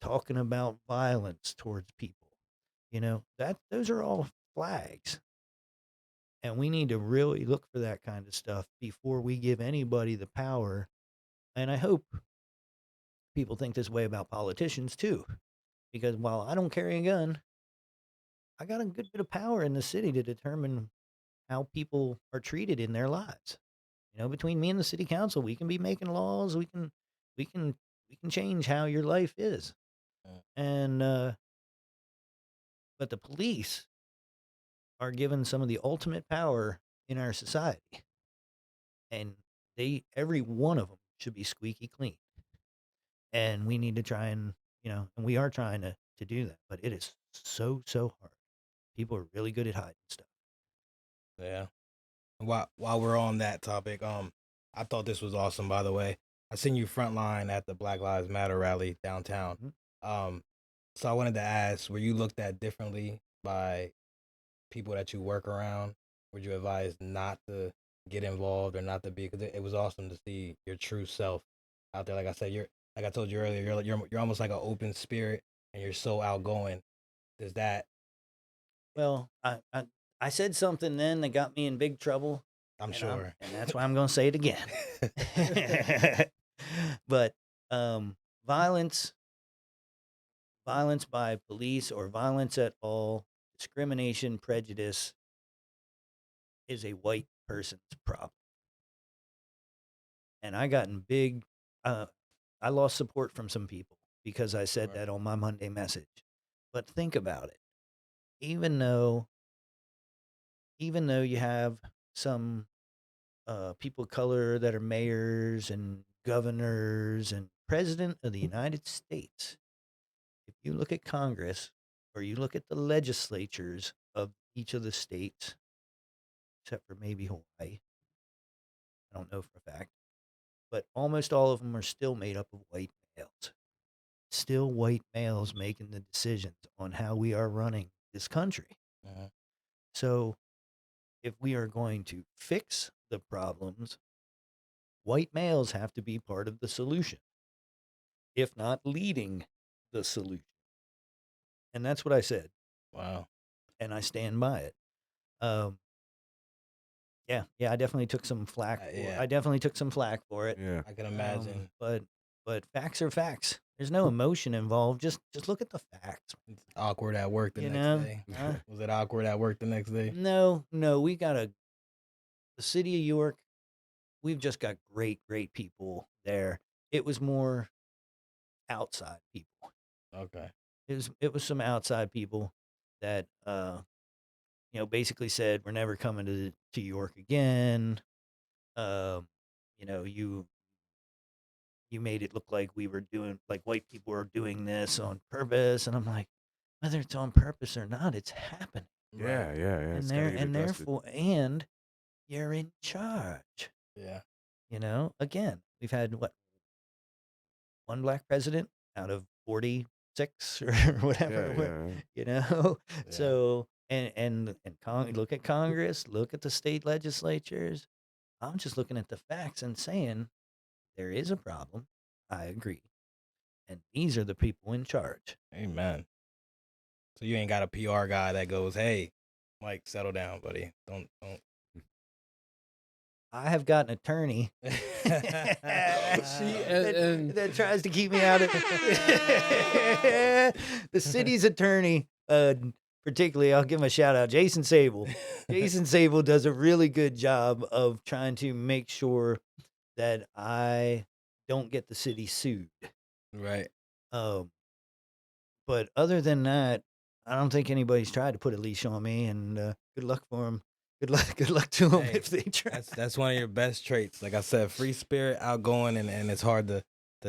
talking about violence towards people, you know, that those are all flags. And we need to really look for that kind of stuff before we give anybody the power. And I hope people think this way about politicians too. Because while I don't carry a gun, I got a good bit of power in the city to determine how people are treated in their lives. You know, between me and the city council, we can be making laws. We can, we can change how your life is. Mm. And but the police are given some of the ultimate power in our society, and every one of them should be squeaky clean. And we need to try and, you know, and we are trying to do that, but it is so hard. People are really good at hiding stuff. Yeah. While we're on that topic, I thought this was awesome. By the way, I seen you frontline at the Black Lives Matter rally downtown. Mhm. So I wanted to ask, were you looked at differently by people that you work around? Would you advise not to get involved or not to be? Because it was awesome to see your true self out there. Like I said, you're like I told you earlier, you're almost like an open spirit, and you're so outgoing. Does that? Well, I said something then that got me in big trouble, I'm and sure. that's why I'm going to say it again. But violence, violence by police or violence at all, discrimination, prejudice is a white person's problem. And I got in big, uh, I lost support from some people because I said Sure. that on my Monday message. But think about it. Even though, even though you have some people of color that are mayors and governors and president of the United States, if you look at Congress or you look at the legislatures of each of the states, except for maybe Hawaii, I don't know for a fact, but almost all of them are still made up of white males. Still white males making the decisions on how we are running this country. Mhm. So if we are going to fix the problems, white males have to be part of the solution, if not leading the solution. And that's what I said, Wow. and I stand by it. Um, yeah, I definitely took some flack for. Yeah, I definitely took some flack for it. Yeah. I can imagine. But facts are facts. There's no emotion involved. Just look at the facts. It's awkward at work the You next know, day. Was it awkward at work the next day? no, we got the city of York. We've just got great people there. It was more outside people. Okay. It was some outside people that you know, basically said we're never coming to York again. Um, you know, you made it look like we were doing, like white people were doing this on purpose, and I'm like, whether it's on purpose or not, it's happening. Right. Yeah. It's and got to there get and adjusted. therefore and you're in charge. Yeah. Again, we've had what, one black president out of 46 or whatever. Yeah. You know, Yeah. so look at Congress, look at the state legislatures. I'm just looking at the facts and saying there is a problem. I agree, and these are the people in charge. Amen. So you ain't got a PR guy that goes, "Hey, Mike, settle down, buddy. Don't." I have got an attorney See, that tries to keep me out of the city's attorney. Particularly, I'll give him a shout out, Jason Sable. Jason Sable does a really good job of trying to make sure that I don't get the city sued. Right. Um, but other than that, I don't think anybody's tried to put a leash on me. And good luck for them. Good luck to them Hey, if they try. that's one of your best traits. Like I said, free spirit, outgoing, and it's hard to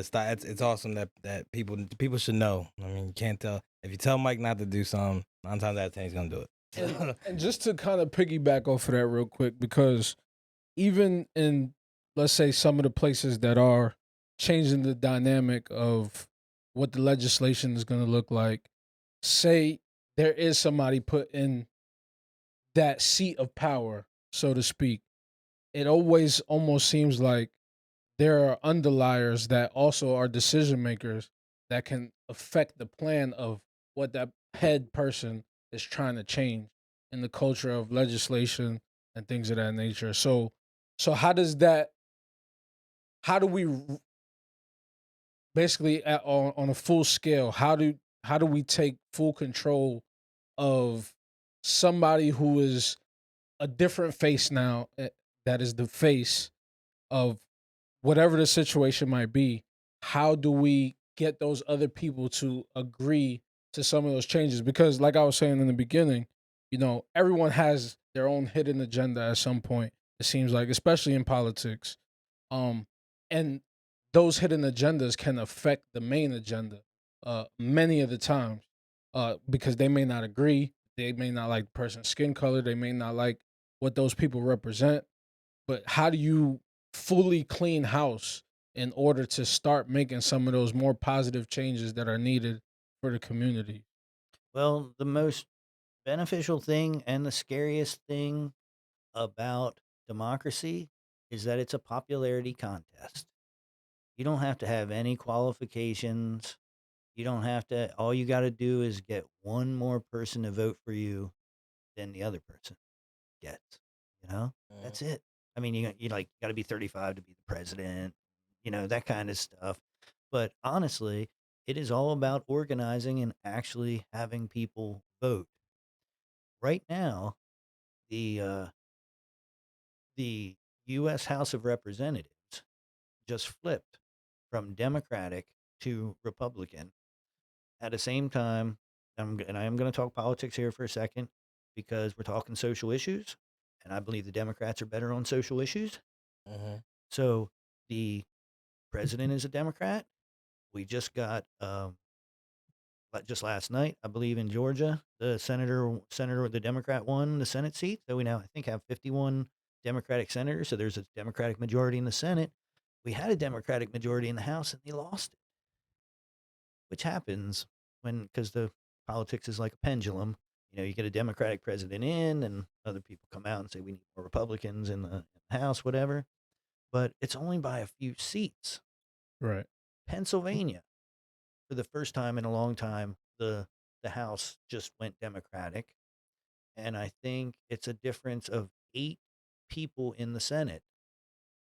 stop. It's awesome that people should know. I mean, you can't tell if you tell Mike not to do something. 9 times out of 10, he's gonna do it. and just to kind of piggyback off of that real quick, because even in, let's say, some of the places that are changing the dynamic of what the legislation is going to look like, say there is somebody put in that seat of power, so to speak, it always almost seems like there are underliers that also are decision makers that can affect the plan of what that head person is trying to change in the culture of legislation and things of that nature. So how do we basically on a full scale, how do we take full control of somebody who is a different face now, that is the face of whatever the situation might be? How do we get those other people to agree to some of those changes? Because, like I was saying in the beginning, everyone has their own hidden agenda at some point. It seems like, especially in politics, um, and those hidden agendas can affect the main agenda many of the times, because they may not agree, they may not like the person's skin color, they may not like what those people represent. But how do you fully clean house in order to start making some of those more positive changes that are needed for the community? Well, the most beneficial thing and the scariest thing about democracy is that it's a popularity contest. You don't have to have any qualifications. You don't have to, all you got to do is get one more person to vote for you than the other person gets. You know, Mhm. that's it. I mean, you like got to be 35 to be the president, that kind of stuff. But honestly, it is all about organizing and actually having people vote. Right now, the uh, the U.S. House of Representatives just flipped from Democratic to Republican at the same time. And I am going to talk politics here for a second because we're talking social issues, and I believe the Democrats are better on social issues. Mhm. So the president is a Democrat. We just got just last night, I believe in Georgia, the Democrat won the Senate seat. So we now I think have 51 Democratic senators. So there's a Democratic majority in the Senate. We had a Democratic majority in the House, and they lost it, which happens because the politics is like a pendulum. You get a Democratic president in, and other people come out and say we need more Republicans in the House, whatever. But it's only by a few seats. Right. Pennsylvania, for the first time in a long time, the House just went Democratic, and I think it's a difference of 8 people in the Senate,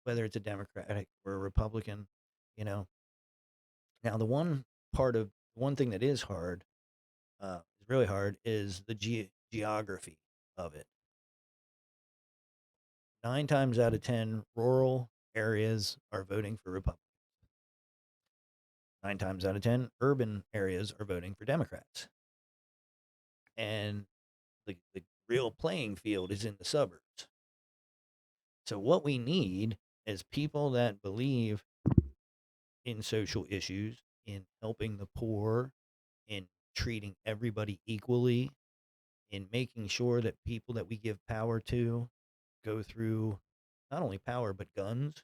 whether it's a Democratic or a Republican. You know, now one thing that is hard, is really hard, is the geography of it. 9 times out of 10, rural areas are voting for Republicans. 9 times out of 10, urban areas are voting for Democrats. And the real playing field is in the suburbs. So what we need is people that believe in social issues, in helping the poor, in treating everybody equally, in making sure that people that we give power to go through not only power but guns,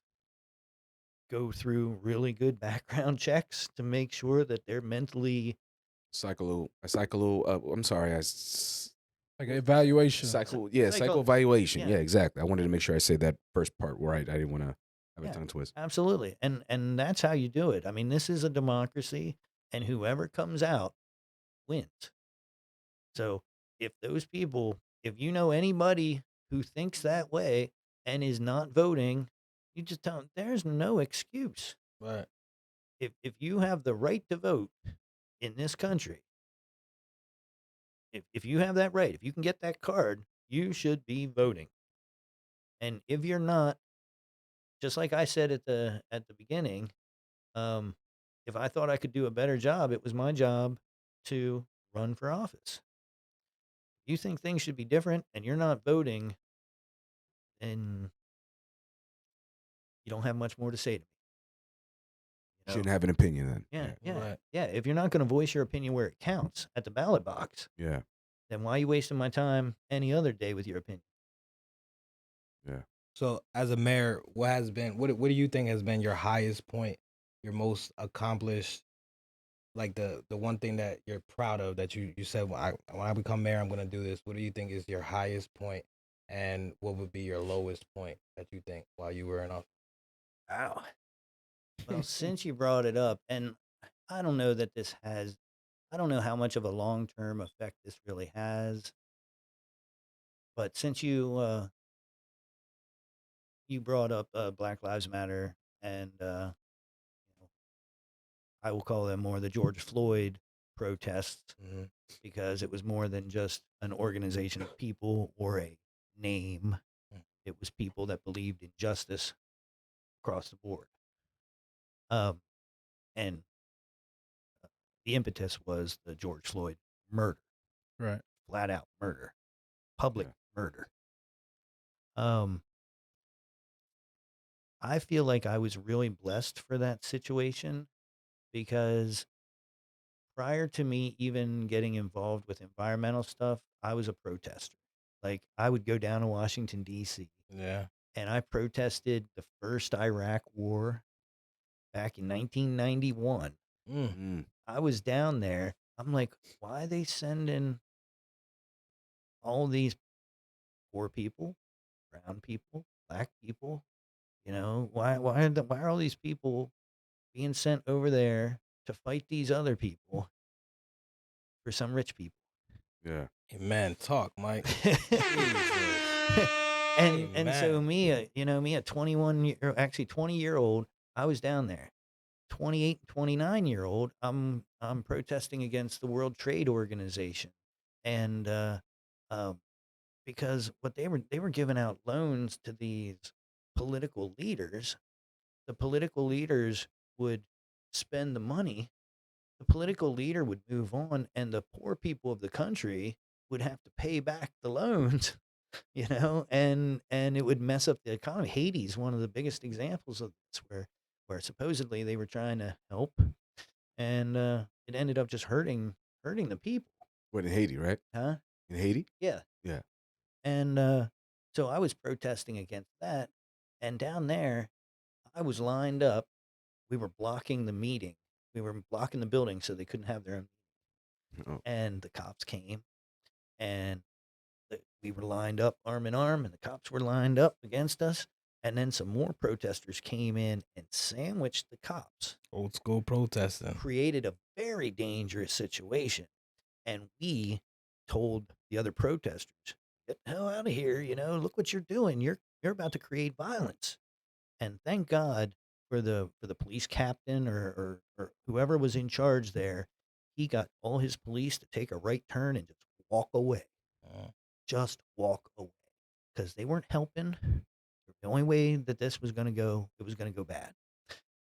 go through really good background checks to make sure that they're mentally I'm sorry, Like an what- evaluation. psycho psycho. evaluation. Yeah, Yeah, exactly. I wanted to make sure I said that first part right. I didn't want to have a yeah, tongue twist. absolutely. And that's how you do it. I mean, this is a democracy, and whoever comes out wins. So if those people, if you know anybody who thinks that way and is not voting, you just tell them there's no excuse. Right. If you have the right to vote in this country, if you have that right, if you can get that card, you should be voting. And if you're not, just like I said at the beginning, um, if I thought I could do a better job, it was my job to run for office. You think things should be different and you're not voting, then you don't have much more to say to me. You know? Shouldn't have an opinion then. Yeah, Yeah, yeah, Right. yeah. If you're not going to voice your opinion where it counts at the ballot box, yeah, then why are you wasting my time any other day with your opinion? yeah. So as a mayor, what do you think has been your highest point, your most accomplished, like the one thing that you're proud of that you said when I become mayor I'm gonna do this. What do you think is your highest point, and what would be your lowest point that you think while you were in office? Wow. Well, since you brought it up, and I don't know that I don't know how much of a long term effect this really has, but since you brought up Black Lives Matter, and you know, I will call them more the George Floyd protests Hmm. because it was more than just an organization of people or a name. It was people that believed in justice across the board. Um, and the impetus was the George Floyd murder, Right. flat out murder, public Yeah. murder. Um, I feel like I was really blessed for that situation because prior to me even getting involved with environmental stuff, I was a protester. Like I would go down to Washington D.C. Yeah. and I protested the first Iraq war back in 1991. Mm. Mm, I was down there. I'm like, why are they sending all these poor people, brown people, black people? You know, why are all these people being sent over there to fight these other people for some rich people? yeah. Amen. Talk, Mike. And so Amen. me a 21 year actually 20-year-old, I was down there. 28 and 29-year-old, I'm protesting against the World Trade Organization. And um because what they were giving out loans to these political leaders. The political leaders would spend the money, the political leader would move on, and the poor people of the country would have to pay back the loans, and it would mess up the economy. Haiti's one of the biggest examples of this, where supposedly they were trying to help, and it ended up just hurting the people, What, in Haiti, right? huh? In Haiti? Yeah, Yeah. and so I was protesting against that, and down there I was lined up. We were blocking the meeting. We were blocking the building so they couldn't have their own. Oh, And the cops came, and we were lined up arm in arm, and the cops were lined up against us. And then some more protesters came in and sandwiched the cops, Old school protesting. created a very dangerous situation. And we told the other protesters, "Get the hell out of here! Look what you're doing. You're about to create violence." And thank God for the police captain or whoever was in charge there. He got all his police to take a right turn and just walk away. Uh, Just walk away because they weren't helping. The only way that this was going to go, it was going to go bad.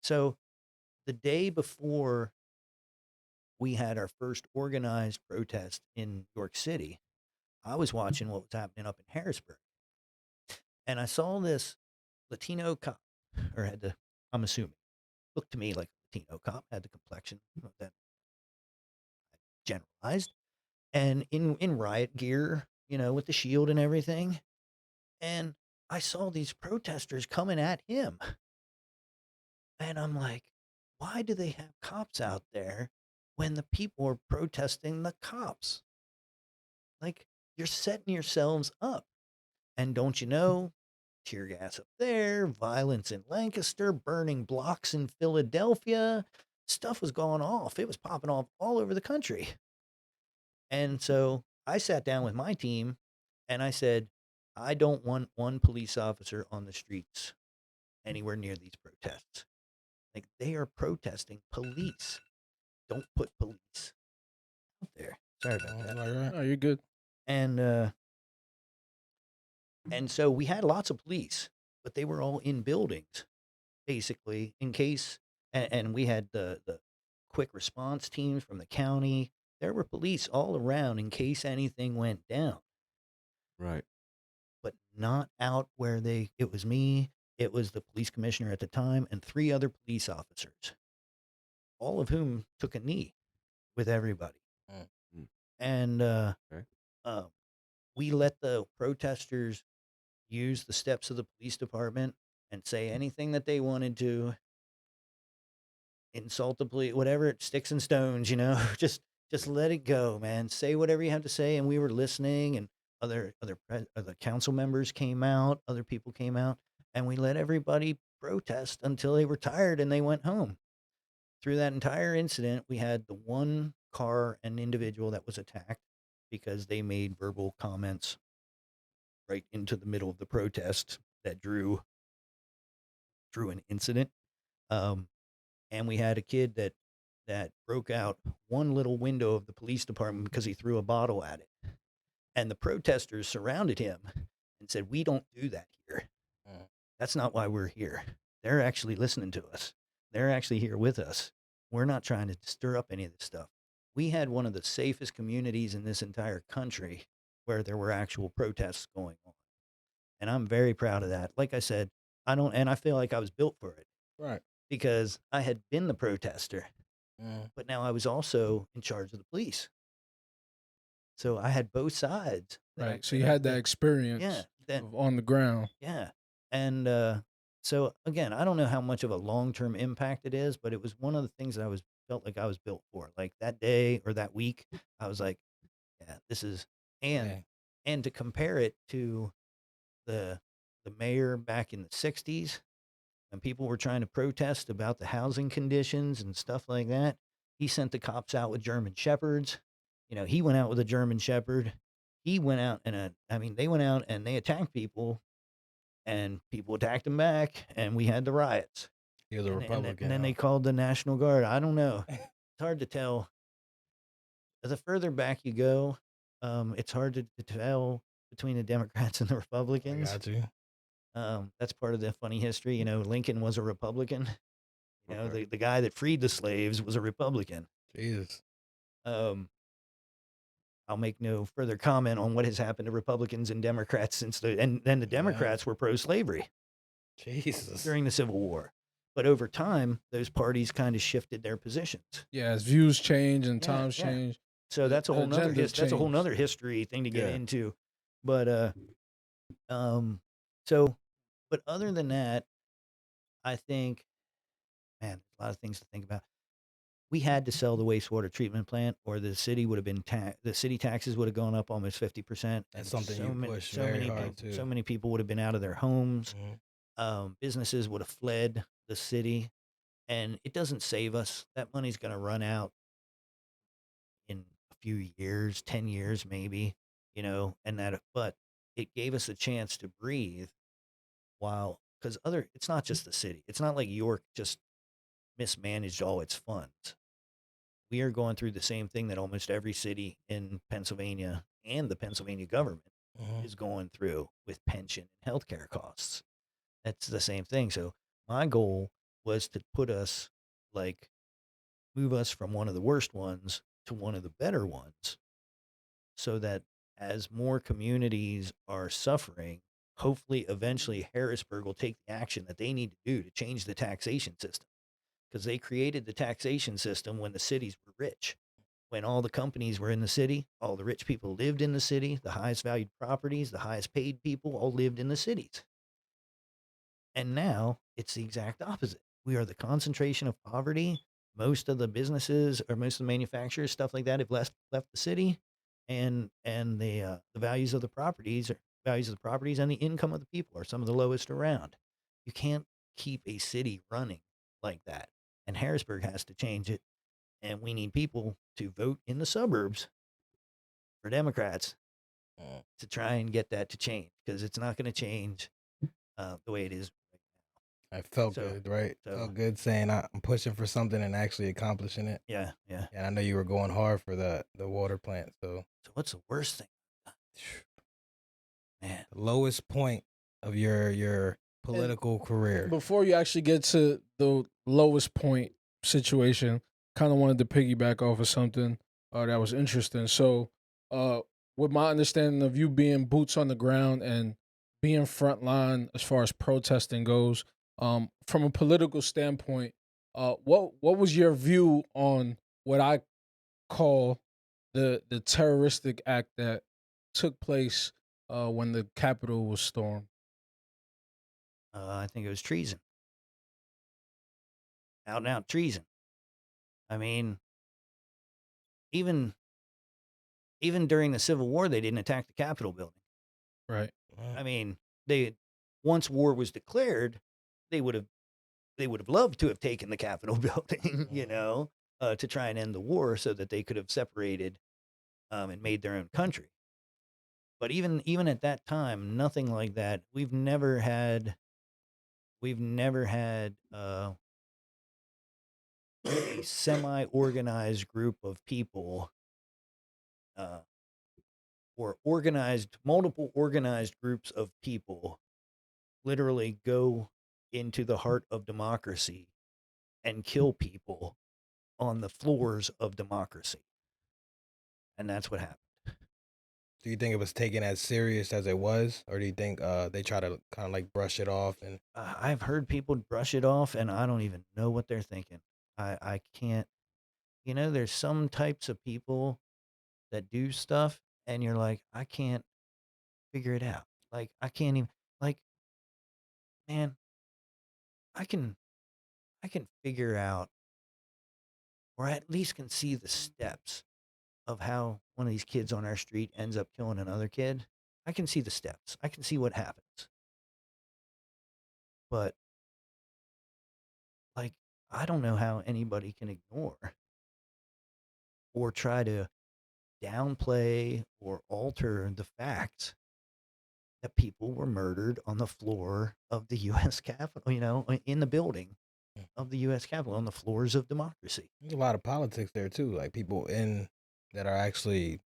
So the day before we had our first organized protest in York City, I was watching what was happening up in Harrisburg, and I saw this Latino cop, or had the, I'm assuming, looked to me like a Latino cop, had the complexion that generalized. and in riot gear, with the shield and everything. And I saw these protesters coming at him, and I'm like, why do they have cops out there when the people are protesting the cops? Like, you're setting yourselves up. And don't you know, tear gas up there, violence in Lancaster, burning blocks in Philadelphia. Stuff was going off. It was popping off all over the country. And so I sat down with my team and I said, I don't want one police officer on the streets anywhere near these protests. Like, they are protesting police. Don't put police out there. Sorry about that. No, you're good. And so we had lots of police, but they were all in buildings, basically, in case. And we had the quick response teams from the county. There were police all around in case anything went down, Right. but not out where it was me, it was the police commissioner at the time, and 3 other police officers, all of whom took a knee with everybody. Mm. Mm. And Okay. uh, we let the protesters use the steps of the police department and say anything that they wanted to, insult the police, whatever, sticks and stones, just let it go, man. Say whatever you have to say. And we were listening, and other council members came out, other people came out, and we let everybody protest until they were tired and they went home. Through that entire incident, we had the one car and individual that was attacked because they made verbal comments right into the middle of the protest that drew an incident. Um, and we had a kid that broke out one little window of the police department because he threw a bottle at it. And the protesters surrounded him and said, "We don't do that here. Mm. That's not why we're here. They're actually listening to us. They're actually here with us. We're not trying to stir up any of this stuff." We had one of the safest communities in this entire country where there were actual protests going on. And I'm very proud of that. Like I said, I feel like I was built for it Right. because I had been the protester, Mm. but now I was also in charge of the police. So I had both sides. Right. So you had that experience Yeah. on the ground. Yeah. And so again, I don't know how much of a long-term impact it is, but it was one of the things that felt like I was built for. Like that day or that week, I was like, yeah, this is. and Yeah. and to compare it to the mayor back in the 60s, when people were trying to protest about the housing conditions and stuff like that, he sent the cops out with German shepherds. He went out with a German shepherd. He went out they went out and they attacked people, and people attacked him back, and we had the riots. He was a Republican. And then they called the National Guard. I don't know. It's hard to tell. The further back you go, it's hard to tell between the Democrats and the I Republicans. got you. That's part of the funny history. Lincoln was a Republican. Okay. The guy that freed the slaves was a Republican. Jesus. Um, I'll make no further comment on what has happened to Republicans and Democrats and then the Democrats were pro-slavery Jesus. during the Civil War. But over time, those parties kind of shifted their positions. Yeah, as views change and Yeah, times yeah. change. So that's a whole nother Agendas change. history thing to get Yeah. into. But so but other than that, I think, man, a lot of things to think about. We had to sell the wastewater treatment plant, or the city would have been the city taxes would have gone up almost 50%. That's something you push very hard too. So many people would have been out of their homes. Mhm. Businesses would have fled the city, and it doesn't save us. That money's going to run out in a few years, 10 years maybe, but it gave us a chance to breathe because it's not just the city. It's not like York just mismanaged all its funds. We are going through the same thing that almost every city in Pennsylvania and the Pennsylvania government Mhm. is going through with pension and healthcare costs. That's the same thing. So my goal was to move us from one of the worst ones to one of the better ones, so that as more communities are suffering, hopefully eventually Harrisburg will take the action that they need to do to change the taxation system, because they created the taxation system when the cities were rich. when all the companies were in the city, all the rich people lived in the city, the highest valued properties, the highest paid people all lived in the cities. And now it's the exact opposite. We are the concentration of poverty. Most of the businesses or most of the manufacturers, stuff like that, have left the city, and the values of the properties and the income of the people are some of the lowest around. You can't keep a city running like that, and Harrisburg has to change it. And we need people to vote in the suburbs for Democrats Mm. to try and get that to change because it's not going to change the way it is right I felt now. good, right? So Felt good saying I'm pushing for something and actually accomplishing it. yeah, yeah. And I know you were going hard for the water plant. So So what's the worst thing, man? the lowest point of your political career. Before you actually get to the lowest point situation, kind of wanted to piggyback off of something that was interesting. So, with my understanding of you being boots on the ground and being frontline as far as protesting goes, from a political standpoint, what was your view on what I call the terroristic act that took place when the Capitol was stormed? I think it was treason, out and out treason. I mean, even even during the Civil War, they didn't attack the Capitol building. Right. I mean, they once war was declared, they would have loved to have taken the Capitol building, to try and end the war so that they could have separated and made their own country. But even at that time, nothing like that. We've never had a semi-organized group of people uh, or multiple organized groups of people literally go into the heart of democracy and kill people on the floors of democracy. And that's what happened. Do you think it was taken as serious as it was, or do you think they try to kind of like brush it off? And I've heard people brush it off, and I don't even know what they're thinking. I can't, there's some types of people that do stuff, and you're like, I can't figure it out. Like, I can't even, like, man, I can, I can figure out, or I at least can see the steps of how one of these kids on our street ends up killing another kid. I can see the steps. I can see what happens. But like, I don't know how anybody can ignore or try to downplay or alter the facts that people were murdered on the floor of the U.S. Capitol, in the building of the U.S. Capitol, on the floors of democracy. there's a lot of politics there too, like people in that are actually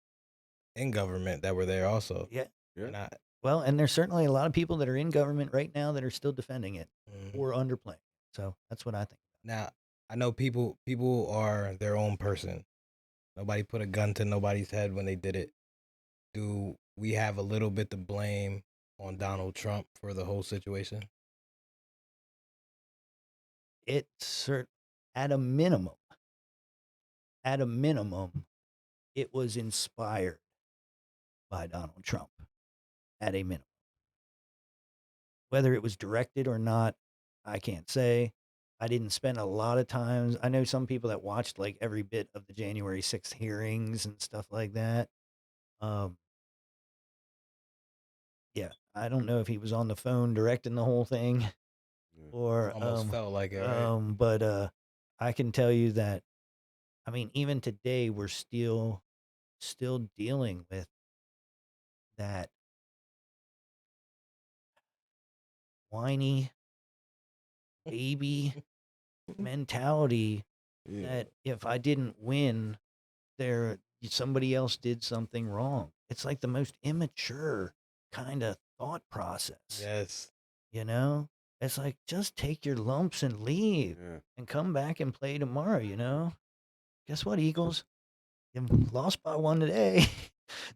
in government that were there also. Yeah. Yeah. And Well, and there's certainly a lot of people that are in government right now that are still defending it Mhm. or underplaying. So that's what I think. Now I know people are their own person. Nobody put a gun to nobody's head when they did it. Do we have a little bit to blame on Donald Trump for the whole situation? It's at a minimum, at a minimum, it was inspired by Donald Trump. At a minimum, whether it was directed or not, I can't say. I didn't spend a lot of times. I know some people that watched like every bit of the January 6th hearings and stuff like that. Um, yeah, I don't know if he was on the phone directing the whole thing Yeah. or Almost felt like it, right? but I can tell you that I mean even today we're still dealing with that whiny baby mentality Yeah. that if I didn't win, somebody else did something wrong. It's like the most immature kind of thought process. Yes. You know? It's like just take your lumps and leave Yeah. and come back and play tomorrow. Guess what, Eagles? You lost by one today.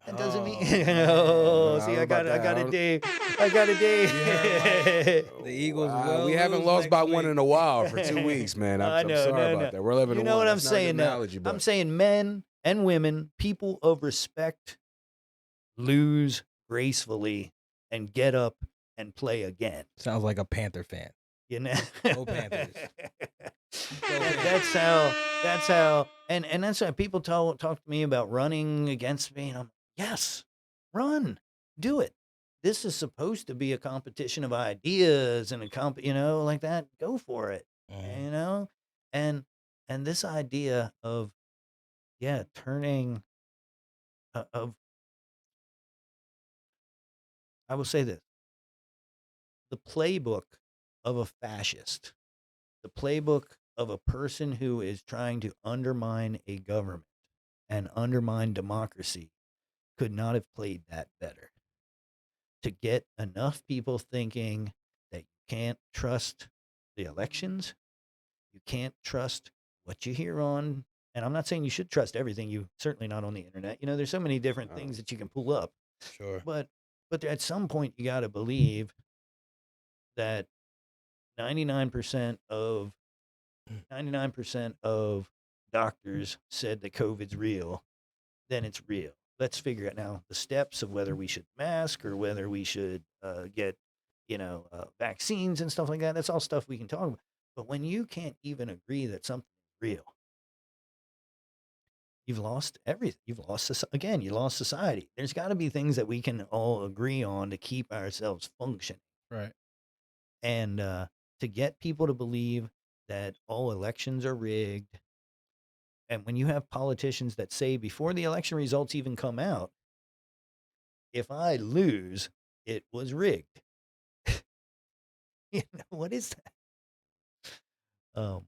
That doesn't mean Oh, man. oh, I see, don't know I about got that. a I don't- day. I got a day. The Eagles Wow, will we haven't lose lost by next one week. in a while for 2 weeks, man. No, I I'm know, sorry no, about no. that. We're 11 You to know 1. what I'm That's not a good saying, though? analogy, I'm but saying men and women, people of respect, lose gracefully and get up and play again. Sounds like a Panther fan. You know, Go Panthers. Go that's Panthers. how, and that's why people talk to me about running against me, and I'm yes, run, do it. This is supposed to be a competition of ideas and like that. Go for it, Mhm. and this idea of turning of I will say this: the playbook of a fascist, the playbook of a person who is trying to undermine a government and undermine democracy could not have played that better. To get enough people thinking that you can't trust the elections, you can't trust what you hear on, and I'm not saying you should trust everything, you certainly not on the internet. There's so many different Oh, things that you can pull up, Sure. but at some point you got to believe that 99% of 99% of doctors said that COVID's real, then it's real. Let's figure out now the steps of whether we should mask or whether we should get, vaccines and stuff like that. That's all stuff we can talk about. But when you can't even agree that something's real, you've lost everything. You've lost again. You lost society. There's got to be things that we can all agree on to keep ourselves functioning, Right. and to get people to believe that all elections are rigged. And when you have politicians that say before the election results even come out, if I lose, it was rigged. What is that? Um,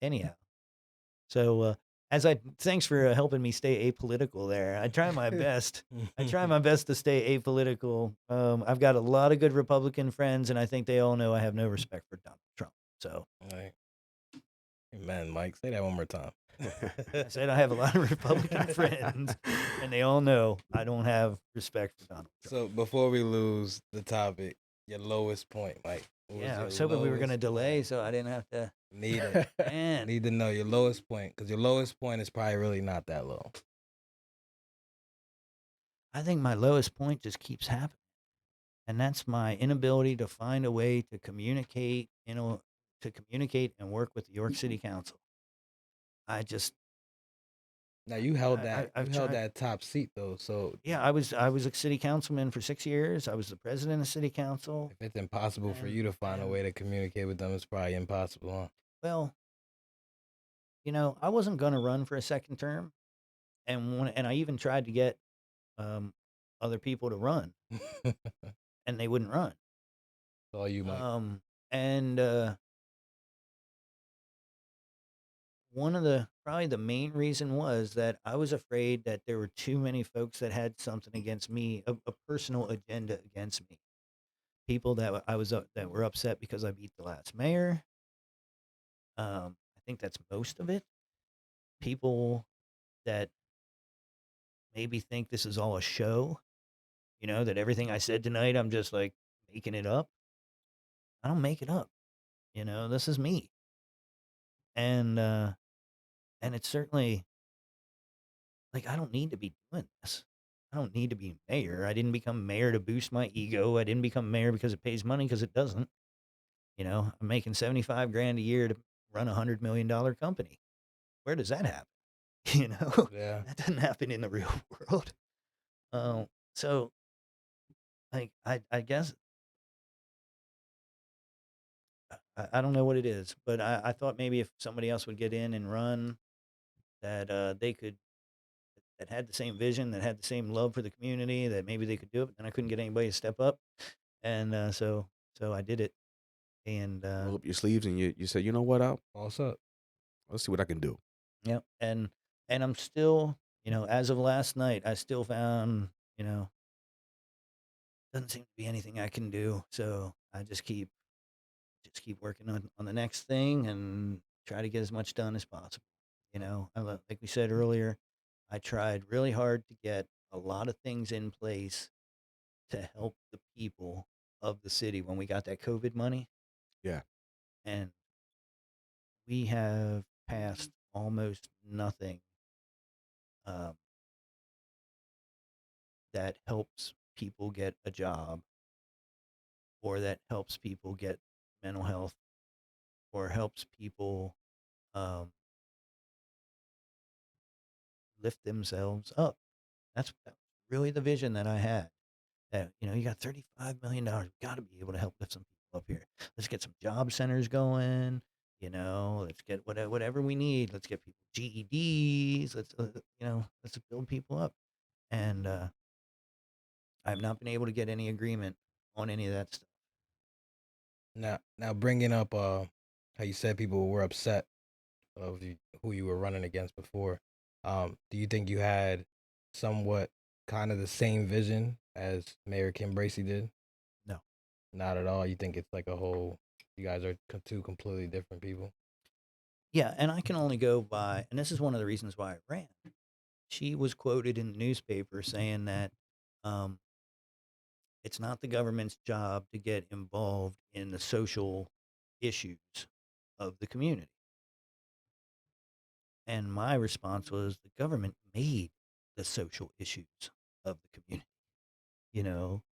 anyhow, so as I thanks for helping me stay apolitical there. I try my best. I try my best to stay apolitical. I've got a lot of good Republican friends, and I think they all know I have no respect for Donald Trump. So Right. Amen, Mike. Say that one more time. I said I have a lot of Republican friends, and they all know I don't have respect for Donald Trump. So before we lose the topic, your lowest point, Mike. What Yeah, I your was hoping we were going to lowest delay point? so I didn't have to. Need it. Man, Need to know your lowest point, because your lowest point is probably really not that low. I think my lowest point just keeps happening. And that's my inability to find a way to communicate, and work with the York City Council. I just, Now you held I've tried. that top seat though, so Yeah, I was a city councilman for 6 years. I was the president of city council, if it's impossible for and you to find a and way to communicate with them, it's probably impossible, well, I wasn't going to run for a second term, and I even tried to get um, other people to run, huh? and they wouldn't run. All you, Mike. And one of probably the main reason was that I was afraid that there were too many folks that had something against me, a personal agenda against me. People that I was that were upset because I beat the last mayor. I think that's most of it. People that maybe think this is all a show. That everything I said tonight, I'm just like making it up. I don't make it up. This is me, and it's certainly like, I don't need to be doing this. I don't need to be mayor. I didn't become mayor to boost my ego. I didn't become mayor because it pays money, because it doesn't. I'm making 75 grand a year to run $100 million company. Where does that happen? You know, Yeah. that doesn't happen in the real world. So like, I guess I don't know what it is, but I thought maybe if somebody else would get in and run, that they could, that had the same vision, that had the same love for the community, that maybe they could do it. And I couldn't get anybody to step up, and so I did it, and Roll up your sleeves and you say, you know what, What's up? let's see what I can do. yeah, and I'm still, as of last night, I still found, doesn't seem to be anything I can do. So I just keep working on the next thing and try to get as much done as possible. Like we said earlier, I tried really hard to get a lot of things in place to help the people of the city when we got that COVID money, Yeah. and we have passed almost nothing um, that helps people get a job, or that helps people get mental health, or helps people um, lift themselves up. That's really the vision that I had. That, you got $35 million. We got to be able to help lift some people up here. Let's get some job centers going. Let's get whatever we need. Let's get people GEDs. Let's build people up. And I've not been able to get any agreement on any of that stuff. Now bringing up how you said people were upset of who you were running against before. Do you think you had somewhat kind of the same vision as Mayor Kim Bracey did? No. Not at all. You think it's like a whole. You guys are two completely different people. Yeah, and I can only go by, and this is one of the reasons why I ran. She was quoted in the newspaper saying that um, it's not the government's job to get involved in the social issues of the community. And my response was the government made the social issues of the community.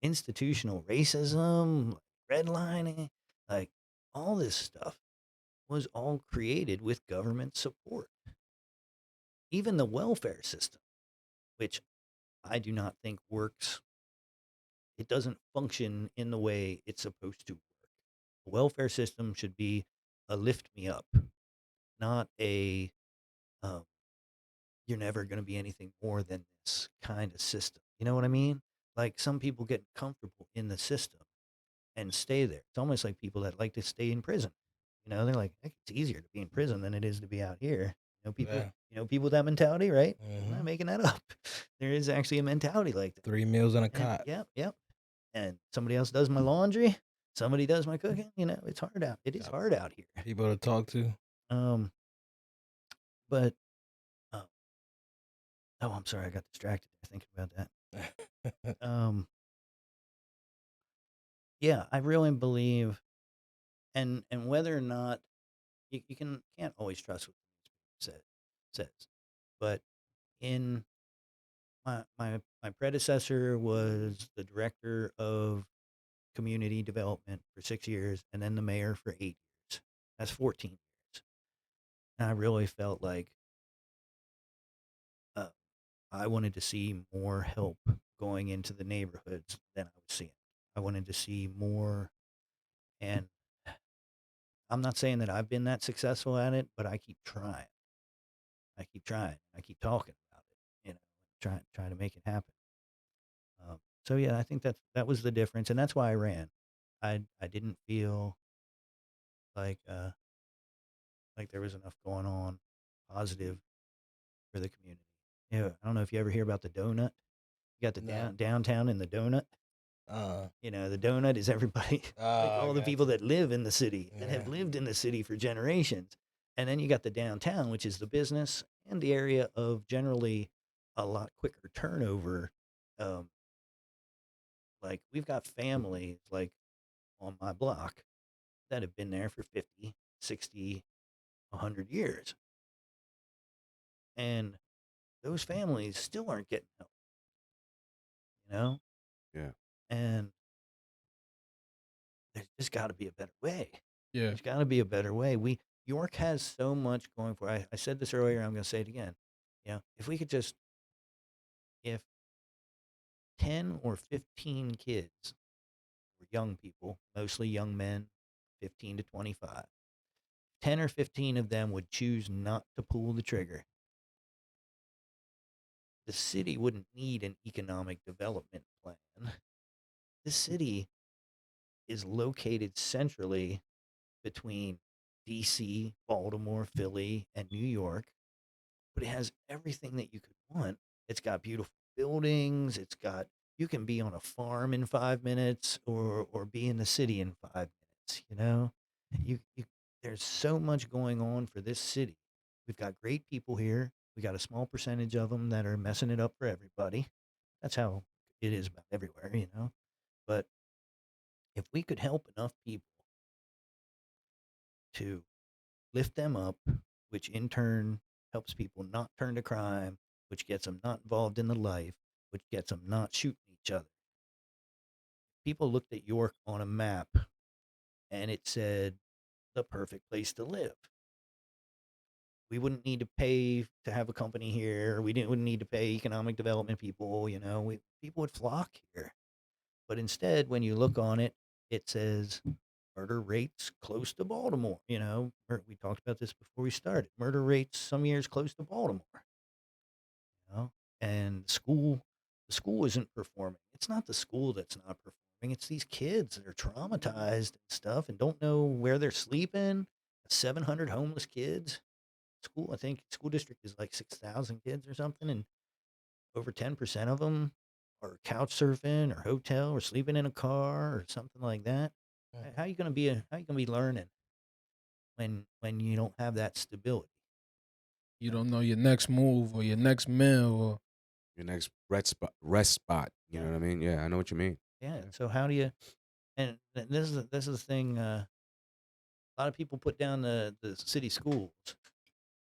Institutional racism, redlining, like all this stuff was all created with government support. Even the welfare system, which I do not think works, it doesn't function in the way it's supposed to work. The welfare system should be a lift me up, not a um, you're never going to be anything more than this kind of system. You know what I mean? Like some people get comfortable in the system and stay there. It's almost like people that like to stay in prison. They're like, "Heck, it's easier to be in prison than it is to be out here." People, Yeah. people with that mentality, right? I'm not Mm-hmm. making that up. There is actually a mentality like that. 3 meals on a And cot. yep, yep. And somebody else does my laundry. Somebody does my cooking. It's hard out. It is Got hard out here. people to talk to. Um, but uh, oh, I'm sorry, I got distracted thinking about that. Yeah, I really believe, and whether or not you can't always trust what the news says, but in my predecessor was the director of community development for 6 years, and then the mayor for 8 years. That's 14 years, and I really felt like uh, I wanted to see more help going into the neighborhoods than I was seeing. I wanted to see more, and I'm not saying that I've been that successful at it, but I keep trying. I keep trying. I keep talking about it. Trying to make it happen. So yeah, I think that was the difference, and that's why I ran. I didn't feel like like there was enough going on positive for the community. Yeah, I don't know if you ever hear about the donut. You got the No. downtown in the donut. Uh. The donut is everybody, like Oh, I all the got people you. that live in the city, that Yeah. have lived in the city for generations. And then you got the downtown, which is the business and the area of generally a lot quicker turnover. Um, like we've got families like on my block that have been there for 50, 60, 100 years. And those families still aren't getting help, you know? Yeah. And there's just got to be a better way. Yeah. There's got to be a better way. York has so much going for it. I said this earlier. I'm going to say it again. If we could just, if 10 or 15 kids or young people, mostly young men, 15 to 25, 10 or 15 of them would choose not to pull the trigger, the city wouldn't need an economic development plan. The city is located centrally between DC, Baltimore, Philly, and New York, but it has everything that you could want. It's got beautiful buildings. You can be on a farm in 5 minutes or be in the city in 5 minutes. You there's so much going on for this city. We've got great people here. We got a small percentage of them that are messing it up for everybody. That's how it is about everywhere. But if we could help enough people to lift them up, which in turn helps people not turn to crime, which gets them not involved in the life, which gets them not shooting each other. People looked at York on a map and it said the perfect place to live. We wouldn't need to pay to have a company here. Wouldn't need to pay economic development people. People would flock here. But instead, when you look on it, it says murder rates close to Baltimore. We talked about this before we started. Murder rates some years close to Baltimore. You know, and the school isn't performing. It's not the school that's not performing. It's these kids that are traumatized and stuff and don't know where they're sleeping. 700 homeless kids. I think school district is like 6,000 kids or something, and over 10% of them are couch surfing or hotel or sleeping in a car or something like that. Mhm. How you gonna be learning when you don't have that stability? You You know? don't know your next move or your next meal or Your next rest spot. You Yeah, know what I mean? Yeah, I know what you mean. yeah. Yeah. So how do you? And this is the thing. A lot of people put down the city schools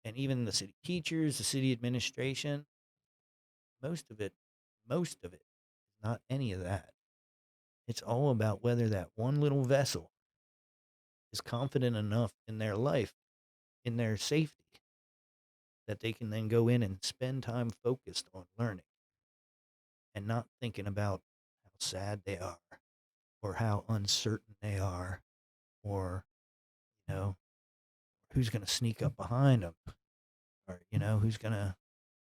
and even the city teachers, the city administration. Most of it, most of it, not any of that. It's all about whether that one little vessel is confident enough in their life, in their safety, that they can then go in and spend time focused on learning and not thinking about how sad they are or how uncertain they are or, you know, who's going to sneak up behind them or, who's going to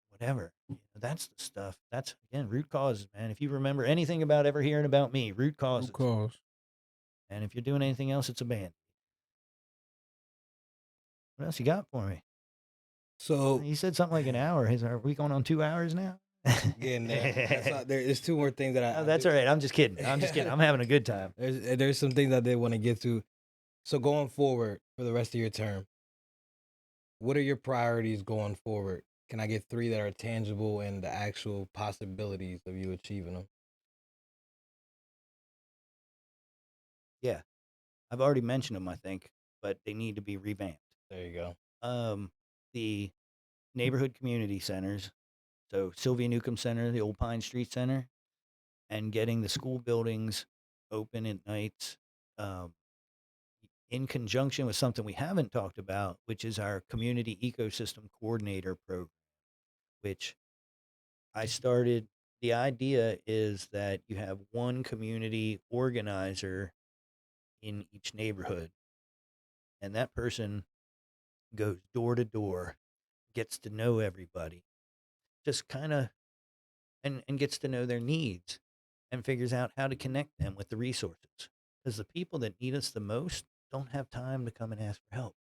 whatever. That's the stuff. That's, again, root causes, man. If you remember anything about ever hearing about me, root root causes. cause. And if you're doing anything else, it's a band. What else you got for me? So You said something like an hour. Are we going on 2 hours now? getting there. That's not there. There's two more things that Oh, I that's do. all right. I'm just kidding. I'm just kidding. I'm having a good time. There's some things I did want to get to. So going forward for the rest of your term, what are your priorities going forward? Can I get three that are tangible and the actual possibilities of you achieving them? Yeah, I've already mentioned them, I think, but they need to be revamped. There you go. The neighborhood community centers, so Sylvia Newcomb Center, the old Pine Street Center, and getting the school buildings open at nights, um, in conjunction with something we haven't talked about, which is our community ecosystem coordinator program, which I started. The idea is that you have one community organizer in each neighborhood, and that person goes door to door, gets to know everybody, just kind of and gets to know their needs and figures out how to connect them with the resources. Because the people that need us the most don't have time to come and ask for help.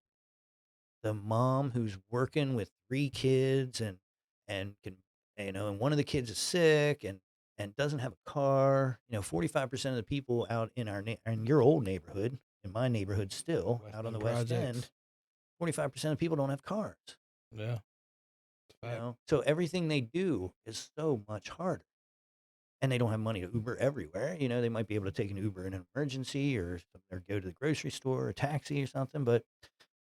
The mom who's working with 3 kids and can and one of the kids is sick and doesn't have a car. 45% of the people out in your old neighborhood, in my neighborhood still West out on End the West End, projects. 45% of people don't have cars. Yeah. Fact. So everything they do is so much harder. And they don't have money to Uber everywhere. They might be able to take an Uber in an emergency or go to the grocery store or a taxi or something, but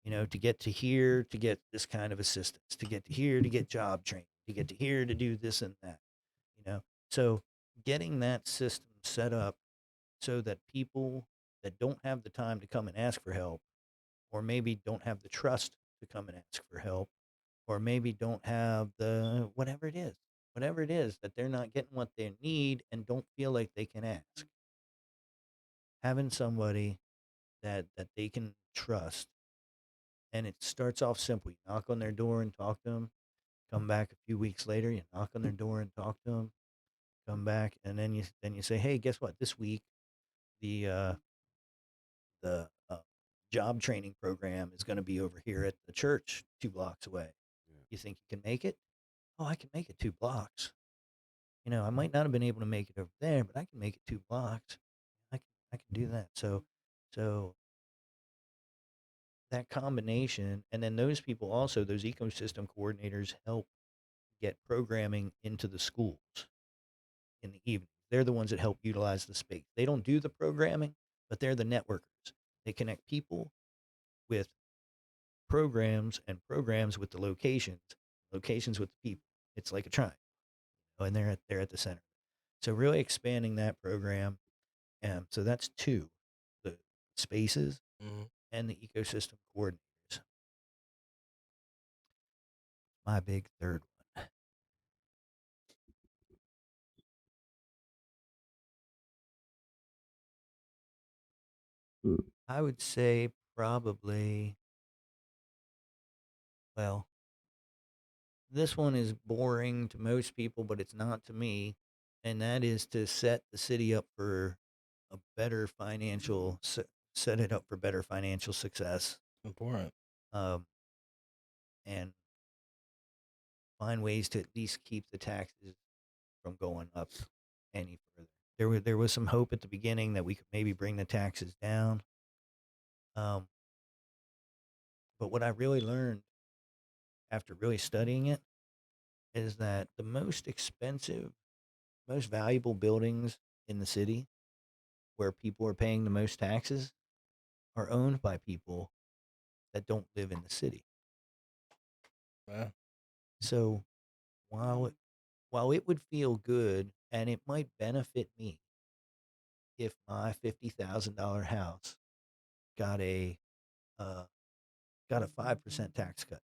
to get to here to get this kind of assistance, to get to here to get job training, to get to here to do this and that, you know. So getting that system set up so that people that don't have the time to come and ask for help, or maybe don't have the trust to come and ask for help, or maybe don't have the whatever it is that they're not getting what they need and don't feel like they can ask. Having somebody that they can trust, and it starts off simple. You knock on their door and talk to them. Come back a few weeks later, you knock on their door and talk to them. Come back, and then you say, "Hey, guess what? This week the job training program is going to be over here at the church 2 blocks away. Yeah. You think you can make it? Oh, I can make it 2 blocks. I might not have been able to make it over there, but I can make it 2 blocks. I can do that. So that combination, and then those people also, those ecosystem coordinators, help get programming into the schools in the evening. They're the ones that help utilize the space. They don't do the programming, but they're the networkers. They connect people with programs and programs with the locations with the people. It's like a triangle, and they're at the center. So really expanding that program. So that's two, the spaces Mhm. and the ecosystem coordinators. My big third one. I would say probably, well, this one is boring to most people, but it's not to me. And that is to set the city up for a better set it up for better financial success. Important. Um, and find ways to at least keep the taxes from going up any further. There was some hope at the beginning that we could maybe bring the taxes down. Um, but what I really learned after really studying it is that the most expensive, most valuable buildings in the city where people are paying the most taxes are owned by people that don't live in the city. Yeah. So while it, while it would feel good and it might benefit me if my $50,000 house got a uh, got a 5% tax cut,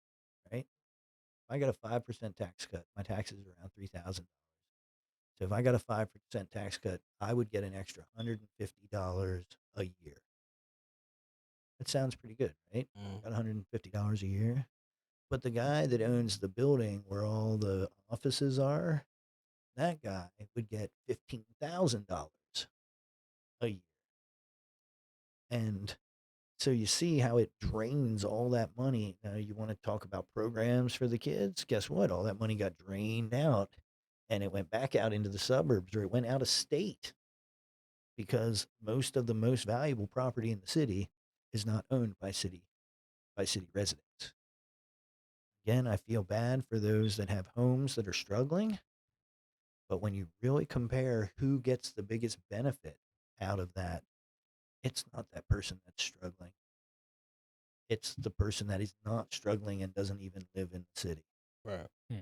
right? If I got a 5% tax cut, my taxes are around $3,000. So if I got a 5% tax cut, I would get an extra $150 a year. That sounds pretty good, right? Mm. Got $150 a year. But the guy that owns the building where all the offices are, that guy would get $15,000 a year. And so you see how it drains all that money. Now, you want to talk about programs for the kids? Guess what? All that money got drained out and it went back out into the suburbs or it went out of state because most of the most valuable property in the city is not owned by city residents. Again, I feel bad for those that have homes that are struggling, but when you really compare who gets the biggest benefit out of that, it's not that person that's struggling. It's the person that is not struggling and doesn't even live in the city. Right. Hmm.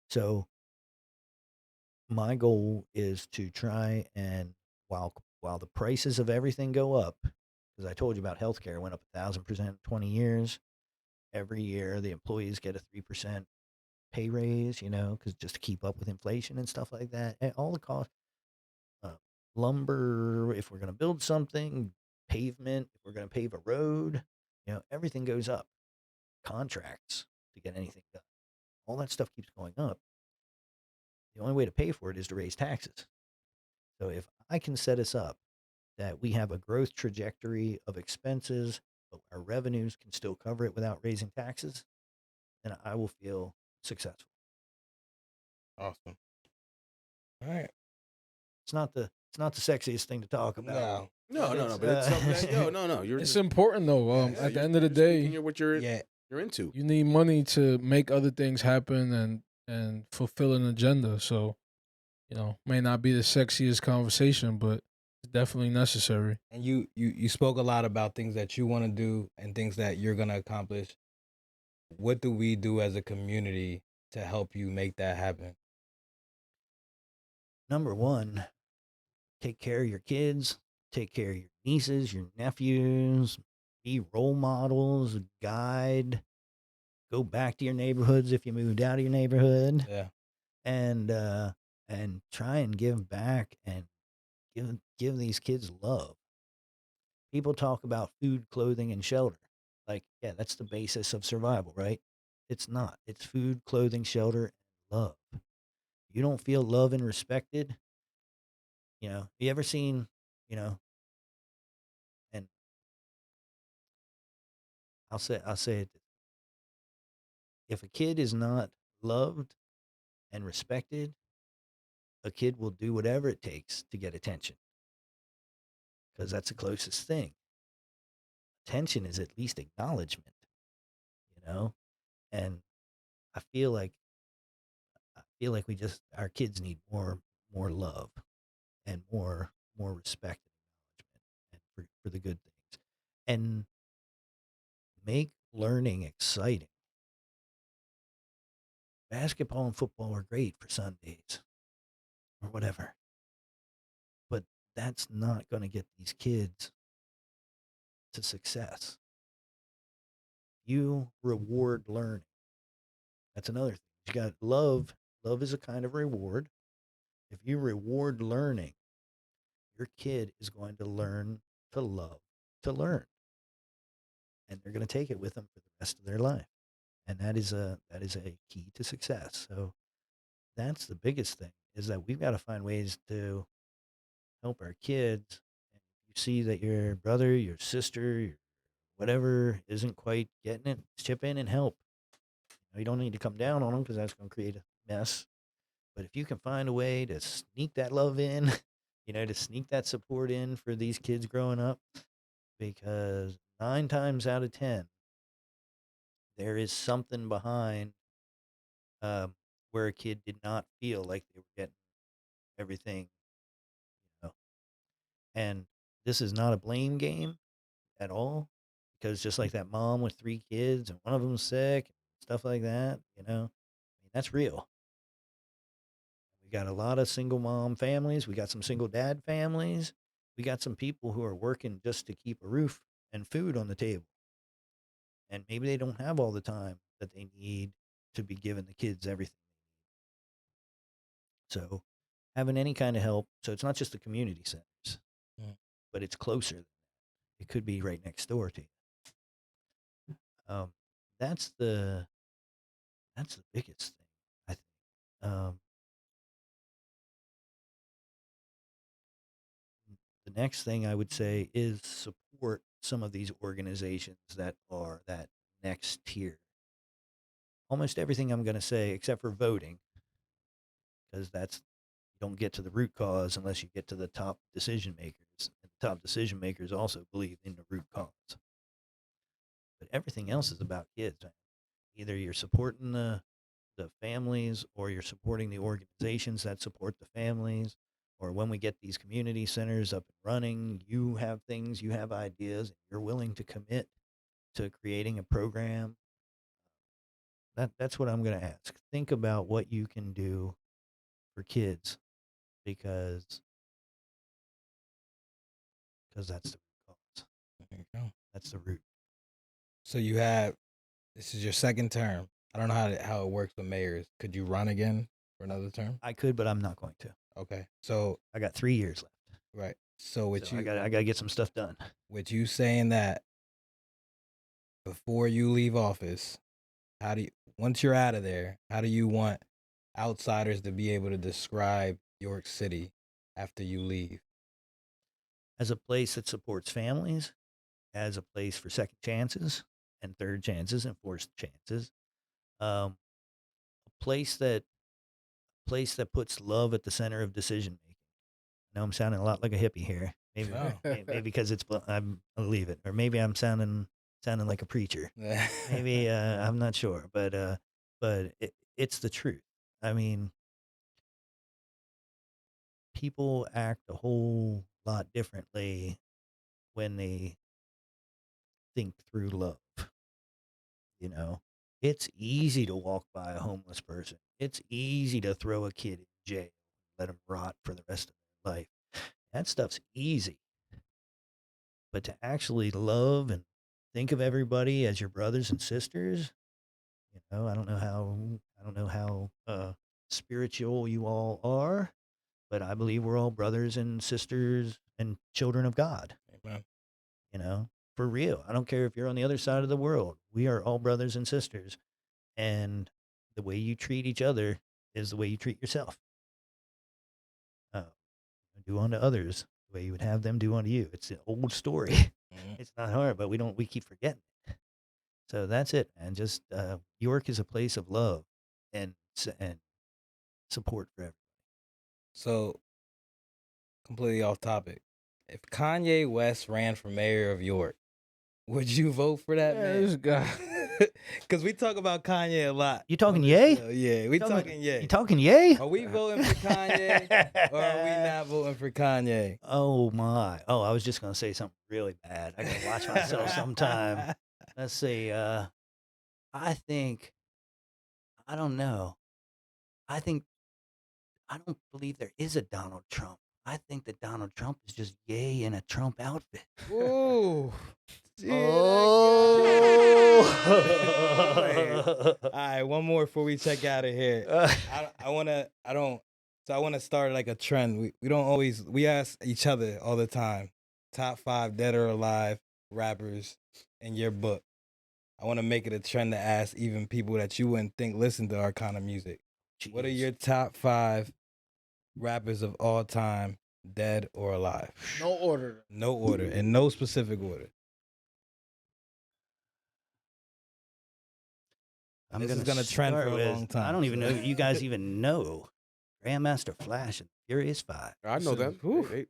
So my goal is to try and while the prices of everything go up, because I told you about healthcare went up 1,000% in 20 years. Every year, the employees get a 3% pay raise, because just to keep up with inflation and stuff like that. And all the costs, uh, lumber, if we're going to build something, pavement, if we're going to pave a road, everything goes up. Contracts to get anything done. All that stuff keeps going up. The only way to pay for it is to raise taxes. So if I can set us up that we have a growth trajectory of expenses, but our revenues can still cover it without raising taxes, then I will feel successful. Awesome. All right. It's not the sexiest thing to talk about. No. No, But no, no. it's But it's something that no. You're It's just important though. Yeah, At the you're, end of the you're speaking day, what you're Yeah. into. you need money to make other things happen and fulfill an agenda. So may not be the sexiest conversation, but it's definitely necessary. And you spoke a lot about things that you want to do and things that you're gonna accomplish. What do we do as a community to help you make that happen? Number one, take care of your kids, take care of your nieces, your nephews, be role models, guide, go back to your neighborhoods if you moved out of your neighborhood, Yeah. and try and give back and give these kids love. People talk about food, clothing, and shelter. Like, yeah, that's the basis of survival, right? It's not. It's food, clothing, shelter, and love. You don't feel love and respected. You ever seen, you know, and I'll say it. If a kid is not loved and respected, a kid will do whatever it takes to get attention because that's the closest thing. Attention is at least acknowledgement, you know? And I feel like we just our kids need more love and more respect and acknowledgement and for the good things. And make learning exciting. basketball and football are great for Sundays or whatever, but that's not going to get these kids to success. You reward learning. That's another thing. You got love. Love is a kind of reward. If you reward learning, your kid is going to learn to love to learn, and they're going to take it with them for the rest of their life. And that is a key to success. So that's the biggest thing, is that we've got to find ways to help our kids. And if you see that your brother, your sister, your whatever isn't quite getting it, chip in and help. You don't need to come down on them because that's going to create a mess. But if you can find a way to sneak that love in, to sneak that support in for these kids growing up, because 9 times out of 10, there is something behind um, where a kid did not feel like they were getting everything, you know. And this is not a blame game at all, because just like that mom with 3 kids and one of them's sick, stuff like that, I mean, that's real. We got a lot of single mom families. We got some single dad families. We got some people who are working just to keep a roof and food on the table. And maybe they don't have all the time that they need to be giving the kids everything. So having any kind of help. So it's not just the community centers, Mm. but it's closer. It could be right next door to you. Um, that's the that's the biggest thing, I think. The next thing I would say is support some of these organizations that are that next tier. Almost everything I'm going to say, except for voting, because that's you don't get to the root cause unless you get to the top decision makers. And the top decision makers also believe in the root cause. But everything else is about kids. Man. Either you're supporting the families, or you're supporting the organizations that support the families, or when we get these community centers up and running, you have things, you have ideas, and you're willing to commit to creating a program. That's what I'm going to ask. Think about what you can do for kids, because that's the root cause. There you go. That's the root. So this is your second term. I don't know how it works with mayors. Could you run again for another term? I could, but I'm not going to. Okay. So I got 3 years left. right. So So I got to get some stuff done. with you saying that before you leave office, once you're out of there, how do you want outsiders to be able to describe York City after you leave? As a place that supports families, as a place for second chances and third chances and fourth chances, um, a place that puts love at the center of decision making. I know I'm sounding a lot like a hippie here. Maybe No. maybe because I'll leave it, or maybe I'm sounding like a preacher. Maybe I'm not sure, but it's the truth. I mean, people act a whole lot differently when they think through love. You know, it's easy to walk by a homeless person. It's easy to throw a kid in jail, let them rot for the rest of their life. That stuff's easy. But to actually love and think of everybody as your brothers and sisters, I don't know how spiritual you all are, but I believe we're all brothers and sisters and children of God. Amen. For real. I don't care if you're on the other side of the world. We are all brothers and sisters. And the way you treat each other is the way you treat yourself. Uh, do unto others the way you would have them do unto you. It's an old story. Mhm. It's not hard, but we keep forgetting it. So that's it, man. Just York is a place of love and and support for everyone. So completely off topic. If Kanye West ran for mayor of York, would you vote for that Yeah, man? this guy. Because we talk about Kanye a lot. You talking on this yay? show. Yeah, we talking You yay. talking yay? Are we voting for Kanye or are we not voting for Kanye? Oh my! Oh, I was just gonna say something really bad. I gotta watch myself sometime. Let's see. I think I don't know. I think I don't believe there is a Donald Trump. I think that Donald Trump is just Ye in a Trump outfit. Ooh. Oh. All right, one more before we check out of here. I want to start like a trend. We ask each other all the time, top 5 dead or alive rappers in your book. I want to make it a trend to ask even people that you wouldn't think listen to our kind of music. What are Jeez. your top 5 rappers of all time, dead or alive? No order. No order, in no specific order. I'm This gonna is gonna trend start for a with, long time. I don't even so. know you guys even know Grandmaster Flash and Furious 5. I know them.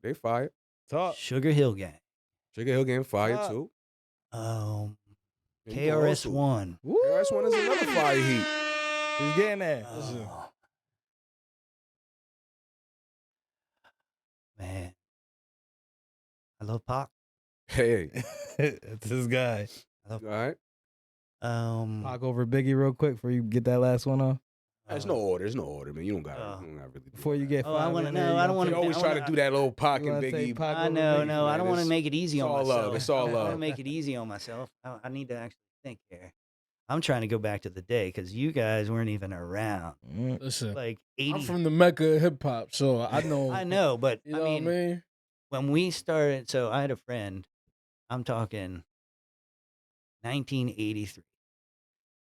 They fire. Talk. Sugar Hill Gang. Sugar Hill getting fire Fuck. too. Um, And you go also- KRS-One. KRS-One is another fire heat. He's getting there. Oh, man. I love Pac. Hey, It's this guy. I love all right. Talk over Biggie real quick before you get that last one off. There's no order. There's no order, man. You don't got to really do Before you that. get Oh, I 5 wanna in there, know. you I gonna don't wanna You take- always try to do that little Pac You and wanna take Biggie. Pac I over know, Biggie? no, I don't want to it's- make it easy it's on all myself. love. It's all I want to love. make it easy on myself. I need to actually think here. I'm trying to go back to the day because you guys weren't even around. Listen, Like 80. I'm from the Mecca of hip hop, so I know. I know, but You I know mean, what I mean? when we started, so I had a friend, I'm talking 1983,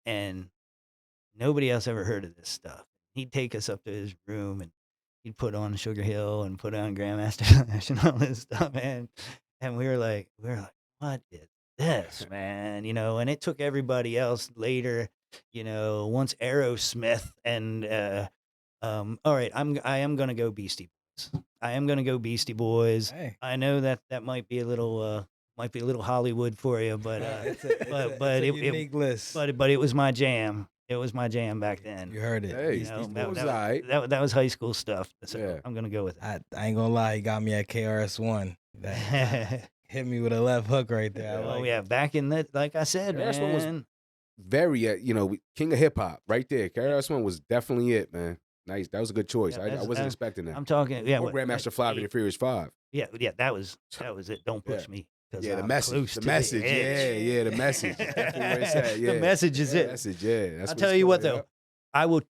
and nobody else ever heard of this stuff. He'd take us up to his room and he'd put on Sugar Hill and put on Grandmaster Flash and all this stuff, man. And we were like, what is this, man? You know, and it took everybody else later, you know, once Aerosmith and all right, I am gonna go Beastie Boys. I am gonna go Beastie Boys. Hey. I know that might be a little Hollywood for you, but It's but a it, unique list. but it was my jam. It was my jam back then. You heard it. Hey, You know, Beastie that, Boys that, is alright. that was high school stuff. So Yeah. I'm gonna go with it. I ain't gonna lie, he got me at KRS-One. That hit me with a left hook right there. I Oh like yeah, back in that, like I said, KRS-One was man. Very, king of hip hop right there. KRS-One was definitely it, man. Nice. That was a good choice. Yeah, I that's- wasn't expecting that. I'm talking, yeah. Or what, Grandmaster Flash and the Furious 5. Yeah, that was it. Don't push Yeah. me. 'Cause Yeah, the I'm message. close The to message. edge. Yeah, the message. That's definitely where it's at. Yeah. The message is Yeah, it. message, yeah. That's I'll what tell it's you what called, though, I will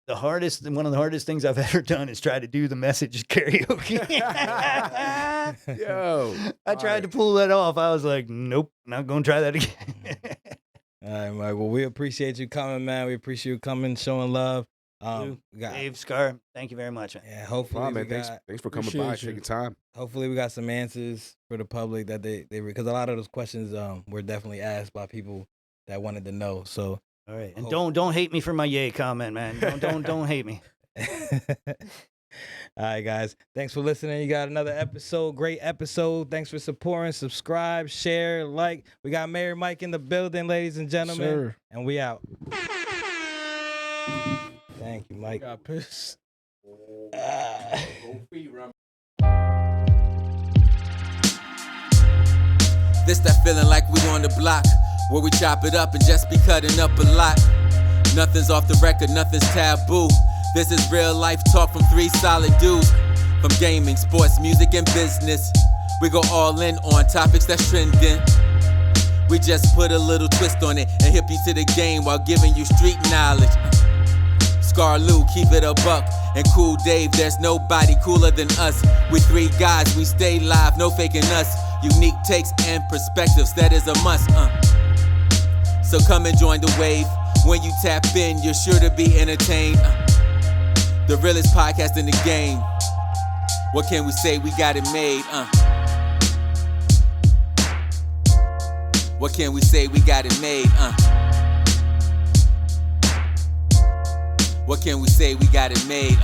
one of the hardest things I've ever done is try to do the message karaoke. yeah. Yo. I tried to pull that off. I was like, nope, not gonna try that again. All right, Mike. Well, we appreciate you coming, man. We appreciate you coming, showing love. You, We got, Dave, Scar, thank you very much. Man. yeah. Hopefully, Wow, we man. got, Thanks for coming by, Appreciate you. taking time. hopefully we got some answers for the public that they because a lot of those questions were definitely asked by people that wanted to know. So All right, and Hope- don't hate me for my yay comment, man. Don't hate me. all right, guys. Thanks for listening. You got another episode. Great episode. Thanks for supporting. Subscribe, share, like. We got Mayor Mike in the building, ladies and gentlemen. Sir. And we out. Thank you, Mike. Got pissed. This that feeling like we on the block, where we chop it up and just be cutting up a lot. Nothing's off the record, nothing's taboo. This is real life talk from 3 solid dudes. From gaming, sports, music, and business. We go all in on topics that's trending. We just put a little twist on it and hip you to the game while giving you street knowledge. Scar Lou, keep it a buck. And Cool Dave, there's nobody cooler than us. We 3 guys, we stay live, no faking us. Unique takes and perspectives, that is a must. So come and join the wave. When you tap in, you're sure to be entertained. The realest podcast in the game. What can we say? We got it made. What can we say? We got it made. What can we say? We got it made.